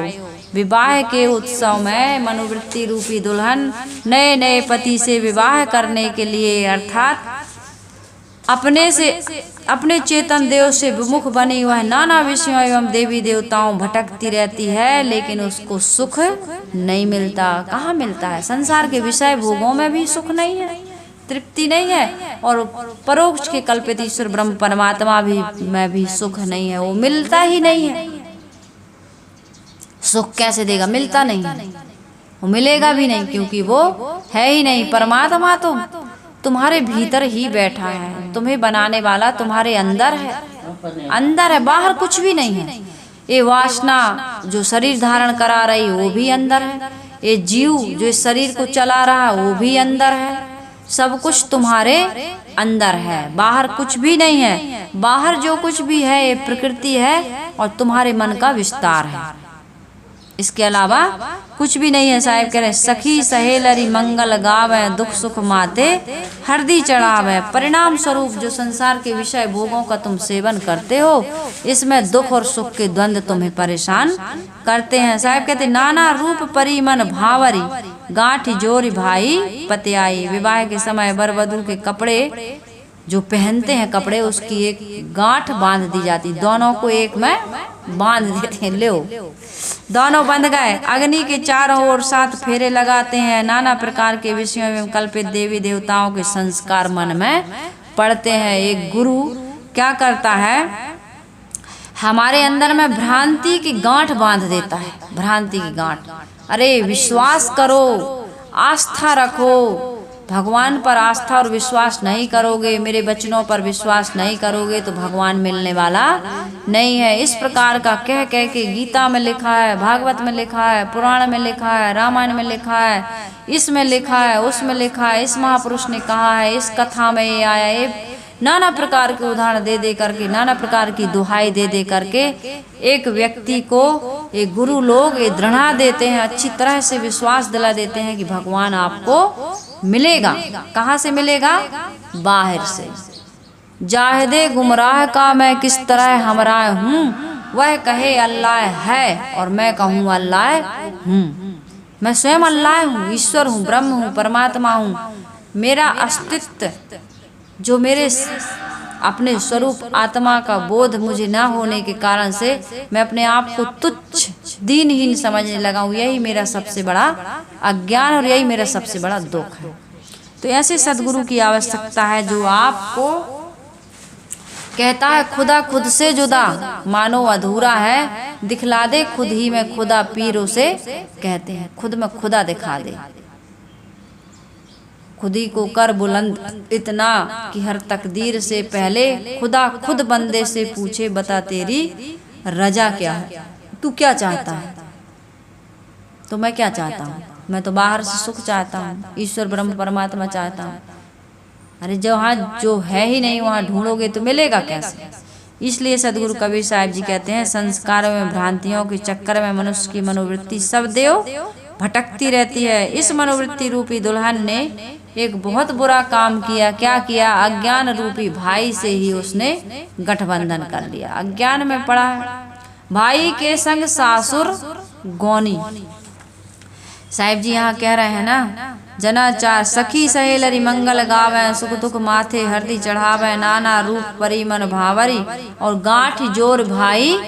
विवाह के उत्सव में मनोवृत्ति रूपी दुल्हन नए नए पति से विवाह करने के लिए अर्थात अपने चेतन देव से विमुख बनी हुआ है, नाना विषयों एवं देवी देवताओं भटकती रहती है लेकिन उसको सुख नहीं मिलता। कहाँ मिलता है? संसार के विषय भोगों में भी सुख नहीं है, तृप्ति नहीं है, और परोक्ष के कल्पित ईश्वर ब्रह्म परमात्मा भी में भी सुख नहीं है, वो मिलता ही नहीं है। सुख कैसे देगा? मिलता नहीं है, वो मिलेगा भी नहीं क्योंकि वो है ही नहीं। परमात्मा तो तुम्हारे भीतर ही बैठा है, तुम्हें बनाने वाला तुम्हारे अंदर है, अंदर है, बाहर कुछ भी नहीं है। ये वासना जो शरीर धारण करा रही वो भी अंदर है, ये जीव जो इस शरीर को चला रहा वो भी अंदर है, सब कुछ तुम्हारे अंदर है, बाहर कुछ भी नहीं है। बाहर जो कुछ भी है ये प्रकृति है और तुम्हारे मन का विस्तार है, इसके अलावा कुछ भी नहीं है। साहिब कह रहे हैं सखी सहेलरी मंगल गावे, दुख सुख माते हरदी चढ़ावे। परिणाम स्वरूप जो संसार के विषय भोगों का तुम सेवन करते हो इसमें दुख और सुख के द्वंद्व तुम्हें परेशान करते हैं। साहिब कहते नाना रूप परी मन भावरी, गांठ जोरी भाई पतियाई। विवाह के समय वर वधू के कपड़े जो पहनते हैं कपड़े उसकी एक गांठ बांध दी जाती, दोनों को एक में बांध देते हैं। लो दोनों बंध गए, अग्नि के चारों ओर 7 फेरे लगाते हैं, नाना प्रकार के विषयों एवं कल्पित देवी देवताओं के संस्कार मन में पड़ते हैं। एक गुरु क्या करता है? हमारे अंदर में भ्रांति की गांठ बांध देता है, भ्रांति की गांठ। अरे विश्वास करो, आस्था रखो, भगवान पर आस्था और विश्वास नहीं करोगे, मेरे वचनों पर विश्वास नहीं करोगे तो भगवान मिलने वाला नहीं है। इस प्रकार का कह कह के गीता में लिखा है, भागवत में लिखा है, पुराण में लिखा है, रामायण में लिखा है, इसमें लिखा है, उसमें लिखा है, इस महापुरुष ने कहा है, इस कथा में ये आया, ये नाना प्रकार के उदाहरण दे दे करके, नाना प्रकार की दुहाई दे दे करके एक व्यक्ति को एक गुरु लोग ये दृढ़ा देते हैं, अच्छी तरह से विश्वास दिला देते हैं कि भगवान आपको मिलेगा। कहाँ से मिलेगा? बाहर से। जाहिदे गुमराह का मैं किस तरह हमराह हूँ, वह कहे अल्लाह है और मैं कहूँ अल्लाह हूँ। मैं स्वयं अल्लाह हूँ, ईश्वर हूँ, ब्रह्म हूँ, परमात्मा हूँ। मेरा अस्तित्व जो मेरे अपने स्वरूप आत्मा का बोध मुझे ना होने के कारण से मैं अपने आप को तुच्छ दीनहीन समझने लगा हूँ, यही मेरा सबसे बड़ा अज्ञान और यही मेरा सबसे बड़ा दुख है। तो ऐसे सदगुरु की आवश्यकता है जो आपको कहता है खुदा खुद से जुदा मानो अधूरा है, दिखला दे खुद ही में खुदा पीरों से कहते हैं, खुद में खुदा दिखा दे, खुद ही को कर बुलंद इतना कि हर तकदीर से पहले खुदा खुद बंदे से पूछे बता तेरी रजा क्या है, तू क्या चाहता है? तो मैं क्या चाहता हूँ? मैं तो बाहर से सुख चाहता हूँ, ईश्वर ब्रह्म परमात्मा चाहता हूँ। अरे जहाँ जो है ही नहीं वहाँ ढूंढोगे तो मिलेगा कैसे? इसलिए सदगुरु कबीर साहब जी कहते हैं संस्कारों में भ्रांतियों के चक्कर में मनुष्य की मनोवृत्ति सब देव भटकती रहती है। इस मनोवृत्ति रूपी दुल्हन ने एक बहुत बुरा काम किया। क्या किया? अज्ञान रूपी भाई से ही उसने गठबंधन कर लिया। अज्ञान में पड़ा है। भाई के संग सासुर गौनी। साहिब जी यहाँ कह रहे हैं ना, जनाचार सखी सहेलरी मंगल गावे, सुख दुख माथे हरदी चढ़ावे, नाना रूप परी मन भावरी, और गांठ जोर भाई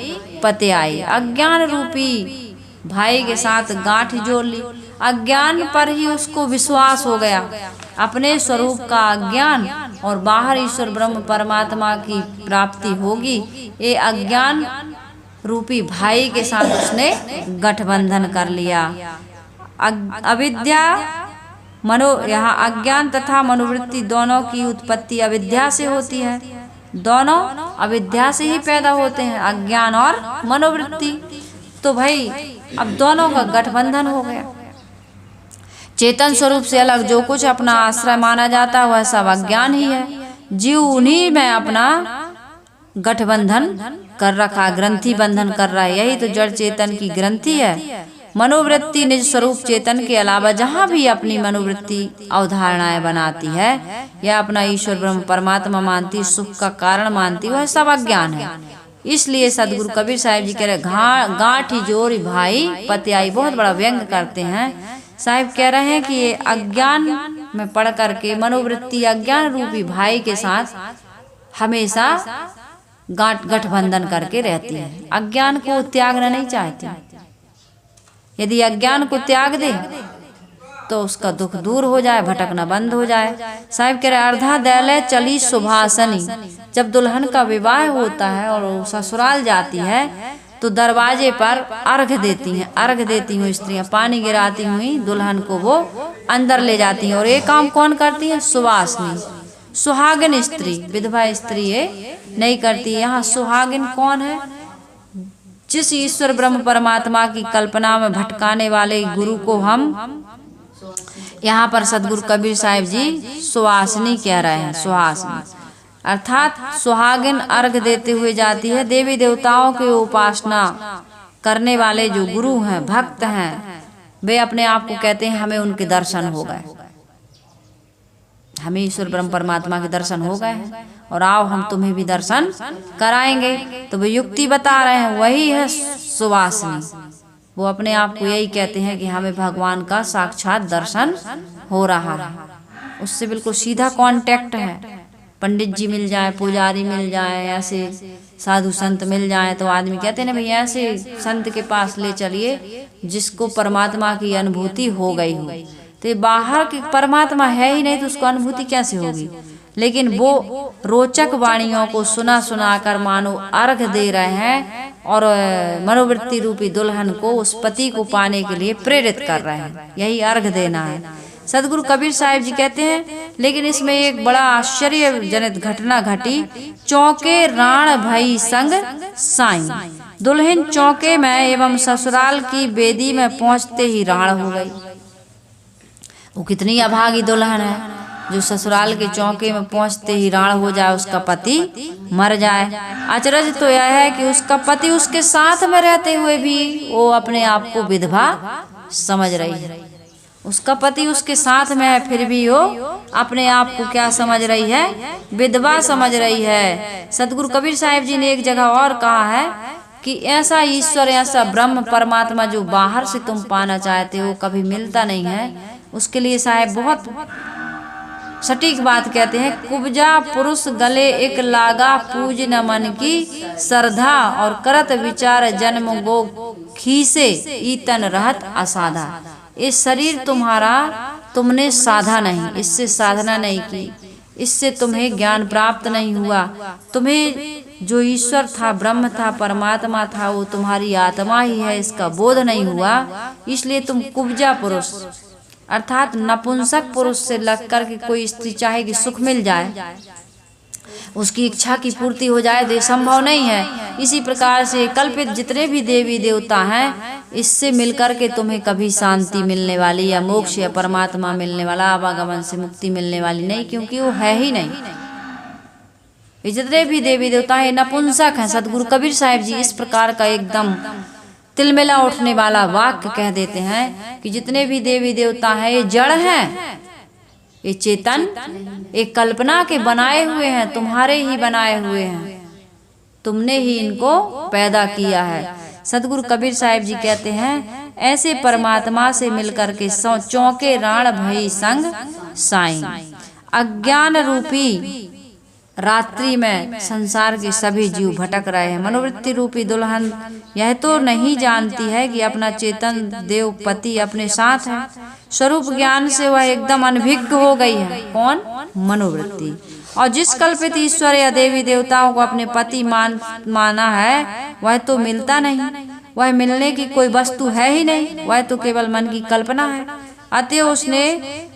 पते आई। अज्ञान रूपी भाई के साथ गांठ जोड़ ली। अज्ञान पर ही उसको विश्वास हो गया, अपने स्वरूप का अज्ञान और बाहर ईश्वर ब्रह्म परमात्मा की प्राप्ति होगी, ये अज्ञान रूपी भाई के साथ उसने गठबंधन कर लिया। अविद्या यहाँ अज्ञान तथा मनोवृत्ति दोनों की उत्पत्ति अविद्या से होती है। दोनों अविद्या से ही पैदा होते हैं, अज्ञान और मनोवृत्ति। तो भाई अब दोनों का गठबंधन हो गया। चेतन स्वरूप से अलग जो कुछ अपना आश्रय माना जाता है वह सब अज्ञान ही है। जीव उन्हीं में अपना गठबंधन कर रखा, ग्रंथि बंधन कर रहा है। यही तो जड़ चेतन की ग्रंथि है। मनोवृत्ति निज स्वरूप चेतन के अलावा जहाँ भी अपनी मनोवृत्ति अवधारणाएं बनाती है या अपना ईश्वर ब्रह्म परमात्मा मानती, सुख का कारण मानती, वह सब अज्ञान है। इसलिए सदगुरु कबीर साहिब जी कह रहे गांठी जोर भाई पतियाई, बहुत बड़ा व्यंग करते हैं। साहिब कह रहे हैं कि ये अज्ञान में पढ़ करके मनोवृत्ति अज्ञान रूपी भाई के साथ हमेशा गठबंधन करके रहती है, अज्ञान को त्यागना नहीं चाहती। यदि अज्ञान को त्याग दे तो उसका दुख दूर हो जाए, भटकना बंद हो जाए। साहिब कह रहे अर्धा दैले चली सुभासनी। जब दुल्हन का विवाह होता है और वो ससुराल जाती है तो दरवाजे पर अर्घ देती हैं, अर्घ देती हुई स्त्रियां पानी गिराती हुई दुल्हन को वो अंदर ले जाती हैं। और ये काम कौन करती है? सुवासनी, सुहागिन स्त्री, विधवा स्त्री ये नहीं करती। यहाँ सुहागिन कौन है? जिस ईश्वर ब्रह्म परमात्मा की कल्पना में भटकाने वाले गुरु को हम यहाँ पर सदगुरु कबीर साहिब जी सुहासिनी कह रहे हैं। सुहासिनी अर्थात सुहागिन अर्घ देते हुए जाती है। देवी देवताओं की उपासना करने वाले जो गुरु हैं, भक्त हैं, वे अपने आप को कहते हैं हमें उनके दर्शन हो गए, हमें ईश्वर ब्रह्म परमात्मा के दर्शन हो गए हैं और आओ हम तुम्हें भी दर्शन कराएंगे। तो वे युक्ति बता रहे हैं, वही है सुवासिनी। वो अपने आप को यही कहते हैं कि हमें भगवान का साक्षात दर्शन हो रहा है। उससे बिल्कुल सीधा कांटेक्ट है। पंडित जी मिल जाए, पुजारी मिल जाए, ऐसे साधु संत मिल जाए तो आदमी कहते हैं ना भैया ऐसे संत के पास ले चलिए जिसको परमात्मा की अनुभूति हो गई हो। तो बाहर की परमात्मा है ही नहीं तो उसको अनुभूति कैसे होगी? लेकिन वो रोचक वाणियों को सुना सुना कर मानो अर्घ दे रहे हैं और मनोवृत्ति रूपी दुल्हन को उस पति को पाने के लिए प्रेरित कर रहे हैं। यही अर्घ देना है। सदगुरु कबीर साहिब जी कहते हैं लेकिन इसमें एक बड़ा आश्चर्यजनक घटना घटी। चौके राण भई संग साईं। दुल्हन चौके में एवं ससुराल की बेदी में पहुंचते ही राण हो गई। वो कितनी अभागी दुल्हन है जो ससुराल के चौके में पहुंचते ही राण हो जाए, उसका पति मर जाए। अचरज तो यह है कि उसका पति उसके साथ में रहते हुए भी वो अपने आप को विधवा समझ रही है। उसका पति उसके साथ में है फिर भी वो अपने आप को क्या समझ रही है? विधवा समझ रही है। सदगुरु कबीर साहिब जी ने एक जगह और कहा है कि ऐसा ईश्वर, ऐसा ब्रह्म परमात्मा जो बाहर से तुम पाना चाहते हो कभी मिलता नहीं है। उसके लिए साहिब बहुत सटीक बात कहते हैं, कुब्जा पुरुष गले एक लागा पूज न मन की श्रद्धा और करत विचार जन्म गो खीसे ईतन रहत असाधा। इस शरीर तुम्हारा तुमने साधा नहीं, इससे साधना नहीं की, इससे तुम्हें ज्ञान प्राप्त नहीं हुआ। तुम्हें जो ईश्वर था, ब्रह्म था, परमात्मा था, वो तुम्हारी आत्मा ही है, इसका बोध नहीं हुआ। इसलिए तुम कुब्जा पुरुष अर्थात नपुंसक पुरुष से लग कर के कोई स्त्री चाहे कि सुख मिल जाए, उसकी इच्छा की पूर्ति हो जाए, तो संभव नहीं है। इसी प्रकार से कल्पित जितने भी देवी देवता हैं, इससे मिलकर के तुम्हें कभी शांति मिलने वाली या मोक्ष या परमात्मा मिलने वाला, आवागमन से मुक्ति मिलने वाली नहीं, क्योंकि वो है ही नहीं। ये जितने भी देवी देवता हैं नपुंसक हैं। सदगुरु कबीर साहिब जी इस प्रकार का एकदम तिलमिला उठने वाला वाक्य कह देते हैं कि जितने भी देवी देवता हैं ये जड़ हैं, ये चेतन एक कल्पना के बनाए हुए हैं, तुम्हारे ही बनाए हुए हैं, तुमने ही इनको पैदा किया है। सदगुरु कबीर साहिब जी कहते हैं, ऐसे परमात्मा से मिलकर के चौके राण भई संग साईं। अज्ञान रूपी रात्रि में संसार के सभी जीव भटक रहे हैं। मनोवृत्ति रूपी दुल्हन यह तो नहीं जानती है कि अपना चेतन देव पति अपने साथ है। स्वरूप ज्ञान से वह एकदम अनभिज्ञ हो गई है। कौन? मनोवृत्ति। और जिस कल्पित ईश्वर या देवी देवताओं को अपने पति माना है, वह तो मिलता नहीं, वह मिलने की कोई वस्तु है ही नहीं, वह तो केवल मन की कल्पना है। अतः उसने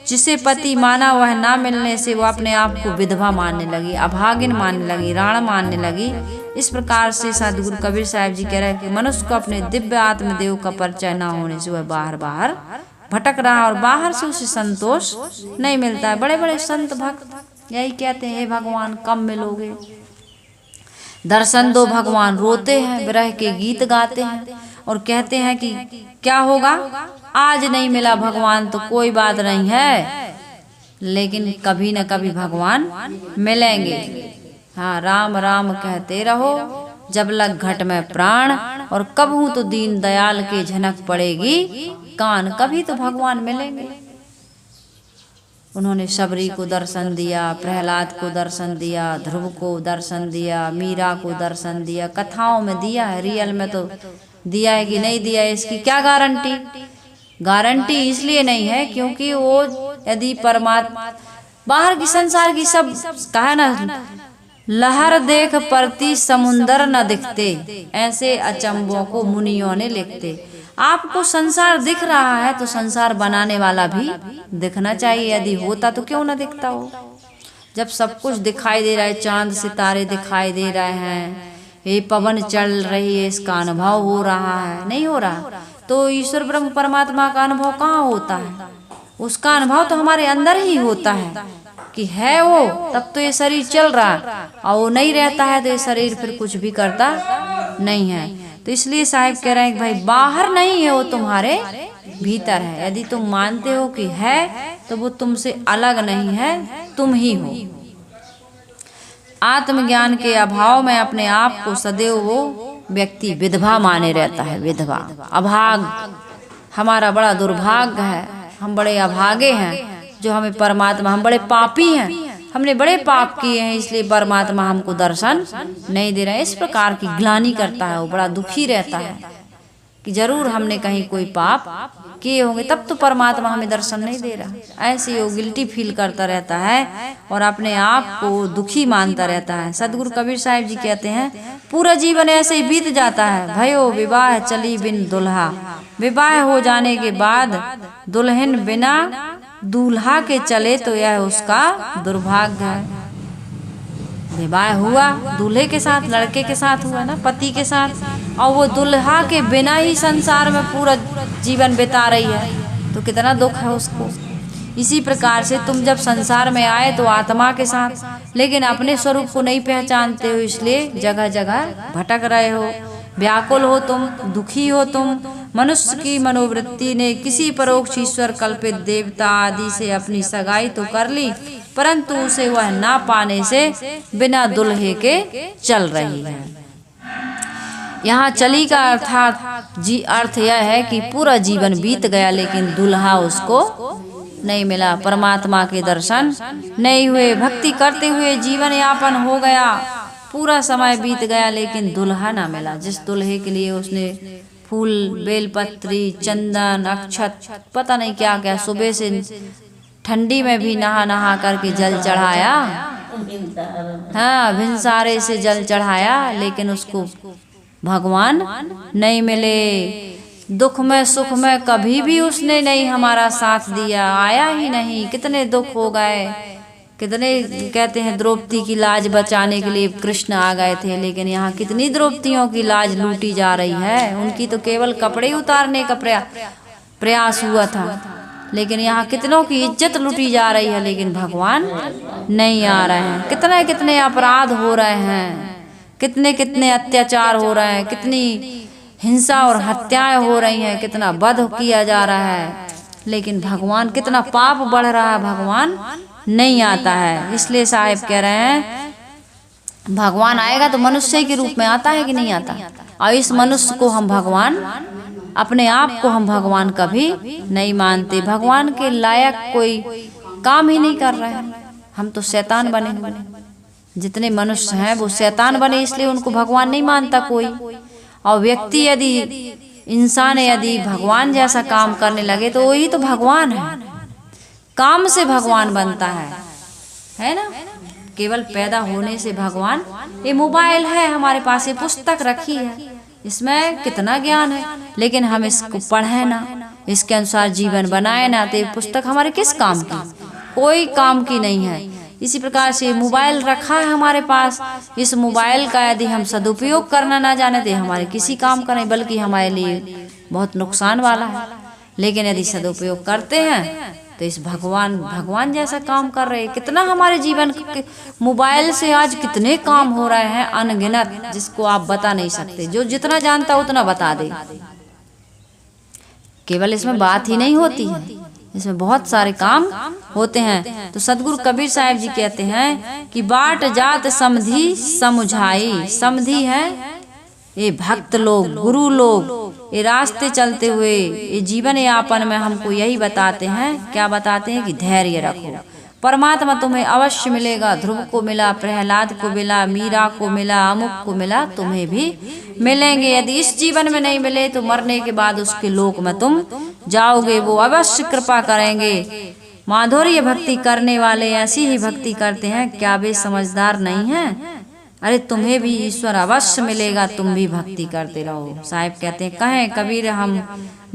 जिसे पति माना, वह ना मिलने से वह अपने आप को विधवा मानने लगी, अभागिन मानने लगी, राण मानने लगी। इस प्रकार से सदगुरु कबीर साहिब जी कह रहे हैं कि मनुष्य को अपने दिव्य आत्मदेव का परिचय न होने से वह बाहर बाहर भटक रहा है और बाहर से उसे संतोष नहीं मिलता है। बड़े बड़े संत भक्त यही कहते हैं, हे भगवान कब मिलोगे, दर्शन दो भगवान। रोते हैं, विरह के गीत गाते हैं और कहते हैं कि क्या होगा, आज नहीं मिला भगवान तो कोई बात नहीं है, लेकिन कभी न कभी भगवान मिलेंगे। हाँ, राम राम कहते रहो जब लग घट में प्राण, और कब हूँ तो दीन दयाल के झनक पड़ेगी कान, कभी तो भगवान मिलेंगे। उन्होंने शबरी को दर्शन दिया, प्रहलाद को दर्शन दिया, ध्रुव को दर्शन दिया, मीरा को दर्शन दिया, कथाओं में दिया है, रियल में तो दिया है कि नहीं दिया है इसकी क्या गारंटी? गारंटी इसलिए नहीं है क्योंकि वो यदि परमात्मा बाहर की संसार की सब कहा ना, लहर देख परती समुंदर न दिखते, ऐसे अचंभों को मुनियों ने लिखते। आपको संसार दिख रहा है तो संसार बनाने वाला भी दिखना चाहिए, यदि होता तो क्यों ना दिखता हो। जब सब कुछ दिखाई दे रहा है, चांद सितारे दिखाई दे रहे हैं, ये पवन चल रही है, इसका अनुभव हो रहा है, नहीं हो रहा, तो ईश्वर ब्रह्म परमात्मा का अनुभव कहाँ होता है? उसका अनुभव तो हमारे अंदर ही होता है कि है वो, तब तो ये शरीर चल रहा है, और वो नहीं रहता है तो ये शरीर फिर कुछ भी करता नहीं है। तो इसलिए साहिब कह रहे हैं कि भाई बाहर नहीं है, वो तुम्हारे भीतर है। यदि तुम मानते हो कि है तो वो तुमसे अलग नहीं है, तुम ही हो। आत्मज्ञान के अभाव में अपने आप को सदैव वो व्यक्ति विधवा माने रहता है, विधवा, अभाग। हमारा बड़ा दुर्भाग्य है, हम बड़े अभागे हैं जो हमें परमात्मा, हम बड़े पापी हैं, हमने बड़े पाप किए हैं, इसलिए परमात्मा हमको दर्शन नहीं दे रहे हैं। इस प्रकार की ग्लानि करता है, वो बड़ा दुखी रहता है कि जरूर हमने कहीं कोई पाप किए होंगे, तब तो परमात्मा हमें दर्शन नहीं दे रहा। ऐसे वो गिल्टी फील करता रहता है और अपने आप को दुखी मानता रहता है। सदगुरु कबीर साहिब जी कहते हैं, पूरा जीवन ऐसे ही बीत जाता है, भयो विवाह चली बिन दुल्हा। विवाह हो जाने के बाद दुल्हन बिना दूल्हा के चले तो यह उसका दुर्भाग्य है। विवाह हुआ दूल्हे के साथ, लड़के के साथ हुआ ना, पति के साथ, और वो दुल्हा के बिना ही संसार में पूरा जीवन बिता रही है, तो कितना दुख है उसको। इसी प्रकार से तुम जब संसार में आए तो आत्मा के साथ, लेकिन अपने स्वरूप को नहीं पहचानते हो, इसलिए जगह जगह भटक रहे हो, व्याकुल हो तुम, दुखी हो तुम। मनुष्य की मनोवृत्ति ने किसी परोक्ष ईश्वर कल्पित देवता आदि से अपनी सगाई तो कर ली, परंतु उसे वह ना पाने से बिना दुल्हे के चल रही है। यहाँ चली का अर्थ यह है कि पूरा जीवन बीत गया लेकिन दुल्हा उसको नहीं मिला, परमात्मा के दर्शन नहीं हुए, भक्ति करते हुए जीवन यापन हो गया, पूरा समय बीत गया लेकिन दुल्हा ना मिला। जिस दुल्हे के लिए उसने फूल, बेलपत्री, चंदन, अक्षत, पता नहीं क्या क्या, सुबह से ठंडी में भी नहा नहा करके जल चढ़ाया, हाँ भिनसारे से जल चढ़ाया, लेकिन उसको भगवान नहीं मिले। दुख में सुख में कभी भी उसने नहीं हमारा साथ दिया, आया ही नहीं। कितने दुख हो गए, कितने कहते हैं द्रौपदी की लाज बचाने के लिए कृष्ण आ गए थे, लेकिन यहाँ कितनी द्रौपदियों की लाज लूटी जा रही है। उनकी तो केवल कपड़े उतारने का प्रयास हुआ था, लेकिन यहाँ कितनों की इज्जत लूटी जा रही है, लेकिन भगवान नहीं आ रहे हैं। कितने कितने अपराध हो रहे हैं, कितने कितने अत्याचार हो रहे हैं, कितनी हिंसा और हत्याएं हो रही हैं, कितना वध किया जा रहा है, लेकिन भगवान, कितना पाप बढ़ रहा है, भगवान नहीं आता है। इसलिए साहिब कह रहे हैं भगवान आएगा तो मनुष्य के रूप में आता है कि नहीं आता। और इस मनुष्य को हम भगवान, अपने आप को हम भगवान कभी नहीं मानते। भगवान के लायक कोई काम ही नहीं कर रहे हैं, हम तो शैतान बने हुए। जितने मनुष्य हैं वो शैतान बने, इसलिए उनको भगवान नहीं मानता कोई। और व्यक्ति यदि, इंसान यदि भगवान जैसा काम करने लगे तो वही तो भगवान है। काम से भगवान बनता है ना। केवल पैदा होने से भगवान, ये मोबाइल है हमारे पास, ये पुस्तक रखी है, इसमें कितना ज्ञान है, लेकिन हम इसको पढ़े ना, इसके अनुसार जीवन बनाए ना, तो ये पुस्तक हमारे किस काम की, कोई काम की नहीं है। इसी प्रकार से मोबाइल रखा है हमारे पास, इस मोबाइल का यदि हम सदुपयोग करना ना जाने तो हमारे किसी काम का नहीं, बल्कि हमारे लिए बहुत नुकसान वाला है। लेकिन यदि सदुपयोग करते हैं तो इस भगवान जैसा काम कर रहे हैं। कितना हमारे जीवन के मोबाइल से आज कितने काम हो रहे हैं अनगिनत, जिसको आप बता नहीं सकते। जो जितना जानता उतना बता दे। केवल इसमें बात ही नहीं होती है, इसमें बहुत सारे काम होते हैं। तो सदगुरु कबीर साहब जी कहते हैं कि बाट जात समधी समुझाई। समधी है ये भक्त लोग, गुरु लोग, ये रास्ते चलते हुए ये जीवन यापन में हमको यही बताते हैं। क्या बताते हैं कि धैर्य रखो, परमात्मा तुम्हें अवश्य मिलेगा। ध्रुव को मिला, प्रहलाद को मिला, मीरा को मिला, अमुक को मिला, तुम्हें भी मिलेंगे। यदि इस जीवन में नहीं मिले तो मरने के बाद उसके लोक में तुम जाओगे, वो अवश्य कृपा करेंगे। माधुर्य भक्ति करने वाले ऐसी ही भक्ति करते हैं, क्या वे समझदार नहीं हैं? अरे तुम्हें भी ईश्वर अवश्य मिलेगा, तुम भी भक्ति करते रहो। साहिब कहते हैं कहें कबीर हम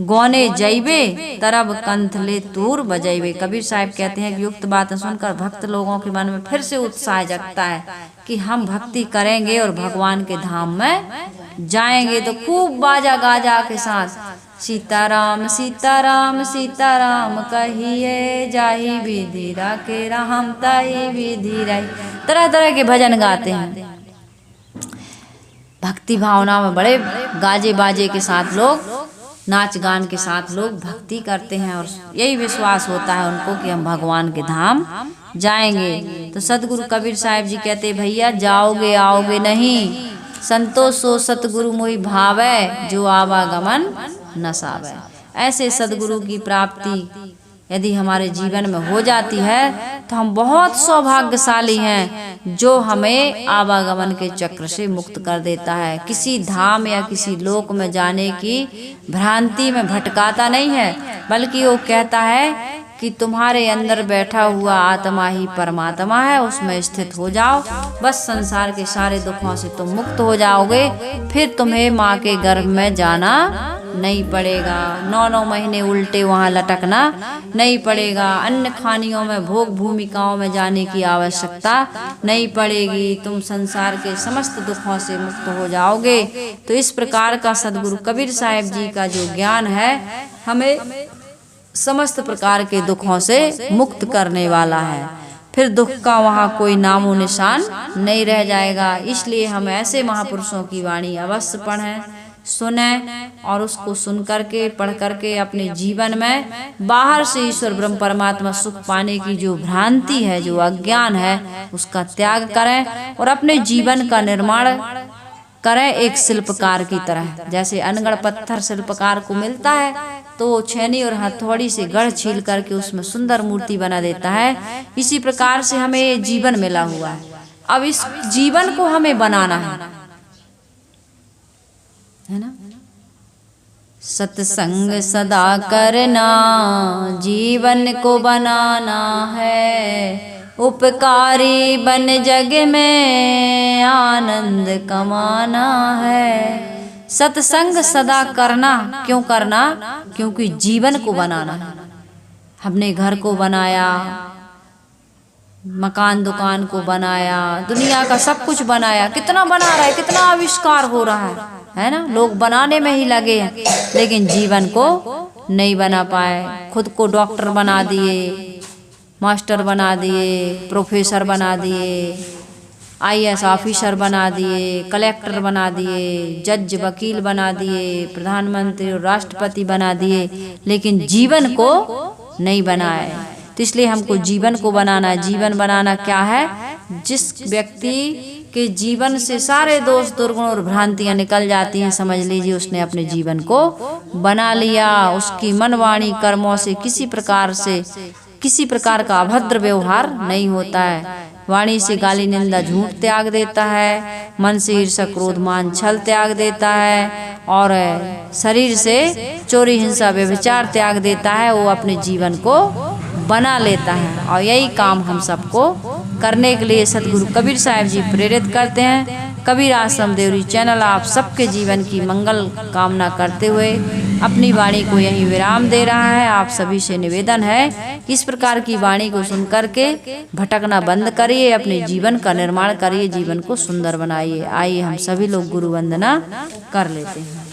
गौने जैबे तरब कंथ ले तूर बजैबे। कबीर साहिब कहते हैं कि युक्त बातें सुनकर भक्त लोगों के मन में फिर से उत्साह जगता है कि हम भक्ति करेंगे और भगवान के धाम में जाएंगे। तो खूब बाजा गाजा के साथ सीताराम सीताराम सीताराम कहिए, जाही विधि राखे राम ताही विधि राही, तरह तरह के भजन गाते हैं। भक्ति भावना में बड़े गाजे बाजे के साथ लोग, नाच गान के साथ लोग भक्ति करते हैं और यही विश्वास होता है उनको कि हम भगवान के धाम जाएंगे। तो सतगुरु कबीर साहब जी कहते भैया जाओगे आओगे नहीं, संतोषो सतगुरु मोहि भावै, जो आवागमन न सावै। ऐसे सदगुरु की प्राप्ति यदि हमारे जीवन में हो जाती है तो हम बहुत सौभाग्यशाली हैं, जो हमें आवागमन के चक्र से मुक्त कर देता है। किसी धाम या किसी लोक में जाने की भ्रांति में भटकाता नहीं है, बल्कि वो कहता है कि तुम्हारे अंदर बैठा हुआ आत्मा ही परमात्मा है, उसमें स्थित हो जाओ, बस संसार के सारे दुखों से तुम मुक्त हो जाओगे। फिर तुम्हें माँ के गर्भ में जाना नहीं पड़ेगा, 9 महीने उल्टे वहाँ लटकना नहीं पड़ेगा, अन्य खानियों में भोग भूमिकाओं में जाने की आवश्यकता नहीं पड़ेगी, तुम संसार के समस्त दुखों से मुक्त हो जाओगे। तो इस प्रकार का सदगुरु कबीर साहब जी का जो ज्ञान है हमें समस्त प्रकार के दुखों से मुक्त करने वाला है। फिर दुख का वहाँ कोई नामो निशान नहीं रह जाएगा। इसलिए हम ऐसे महापुरुषों की वाणी अवश्य पढ़ें, सुने और उसको सुन करके पढ़ करके अपने जीवन में बाहर से ईश्वर ब्रह्म परमात्मा सुख पाने की जो भ्रांति है, जो अज्ञान है, उसका त्याग करें और अपने जीवन का निर्माण करें एक शिल्पकार की तरह। जैसे अनगढ़ पत्थर शिल्पकार को मिलता है तो छेनी और हथौड़ी से गढ़ छील करके उसमें सुंदर मूर्ति बना देता है, इसी प्रकार से हमें ये जीवन मिला हुआ है। अब इस जीवन को हमें बनाना है ना। सत्संग सदा करना, जीवन को बनाना है, उपकारी बन जग में आनंद कमाना है। सत्संग सदा करना, क्यों करना? क्योंकि जीवन को बनाना है। हमने घर को बनाया, मकान दुकान को बनाया, दुनिया का सब कुछ बनाया, कितना बना रहा है, कितना आविष्कार हो रहा है ना। लोग बनाने में ही लगे हैं, लेकिन जीवन को नहीं बना पाए। खुद को डॉक्टर बना दिए, मास्टर बना दिए, प्रोफेसर बना दिए, IAS ऑफिसर बना दिए, कलेक्टर बना दिए, जज वकील बना दिए, प्रधानमंत्री और राष्ट्रपति बना दिए, लेकिन जीवन को नहीं बनाए। तो इसलिए हमको जीवन को बनाना है। जीवन बनाना क्या है? जिस व्यक्ति के जीवन से सारे दोष दुर्गुण और भ्रांतियां निकल जाती हैं, समझ लीजिए उसने अपने जीवन को बना लिया। उसकी मन वाणी कर्मों से किसी प्रकार का अभद्र व्यवहार नहीं होता है। वाणी से गाली निंदा झूठ त्याग देता है, मन से ईर्ष्या क्रोध मान छल त्याग देता है, और शरीर से चोरी हिंसा व्यभिचार त्याग देता है। वो अपने जीवन को बना लेता है। और यही काम हम सबको करने के लिए सदगुरु कबीर साहब जी प्रेरित करते हैं। कबीर आश्रम देवरी चैनल आप सबके जीवन की मंगल कामना करते हुए अपनी वाणी को यहीं विराम दे रहा है। आप सभी से निवेदन है कि इस प्रकार की वाणी को सुन करके भटकना बंद करिए, अपने जीवन का निर्माण करिए, जीवन को सुंदर बनाइए। आइए हम सभी लोग गुरु वंदना कर लेते हैं।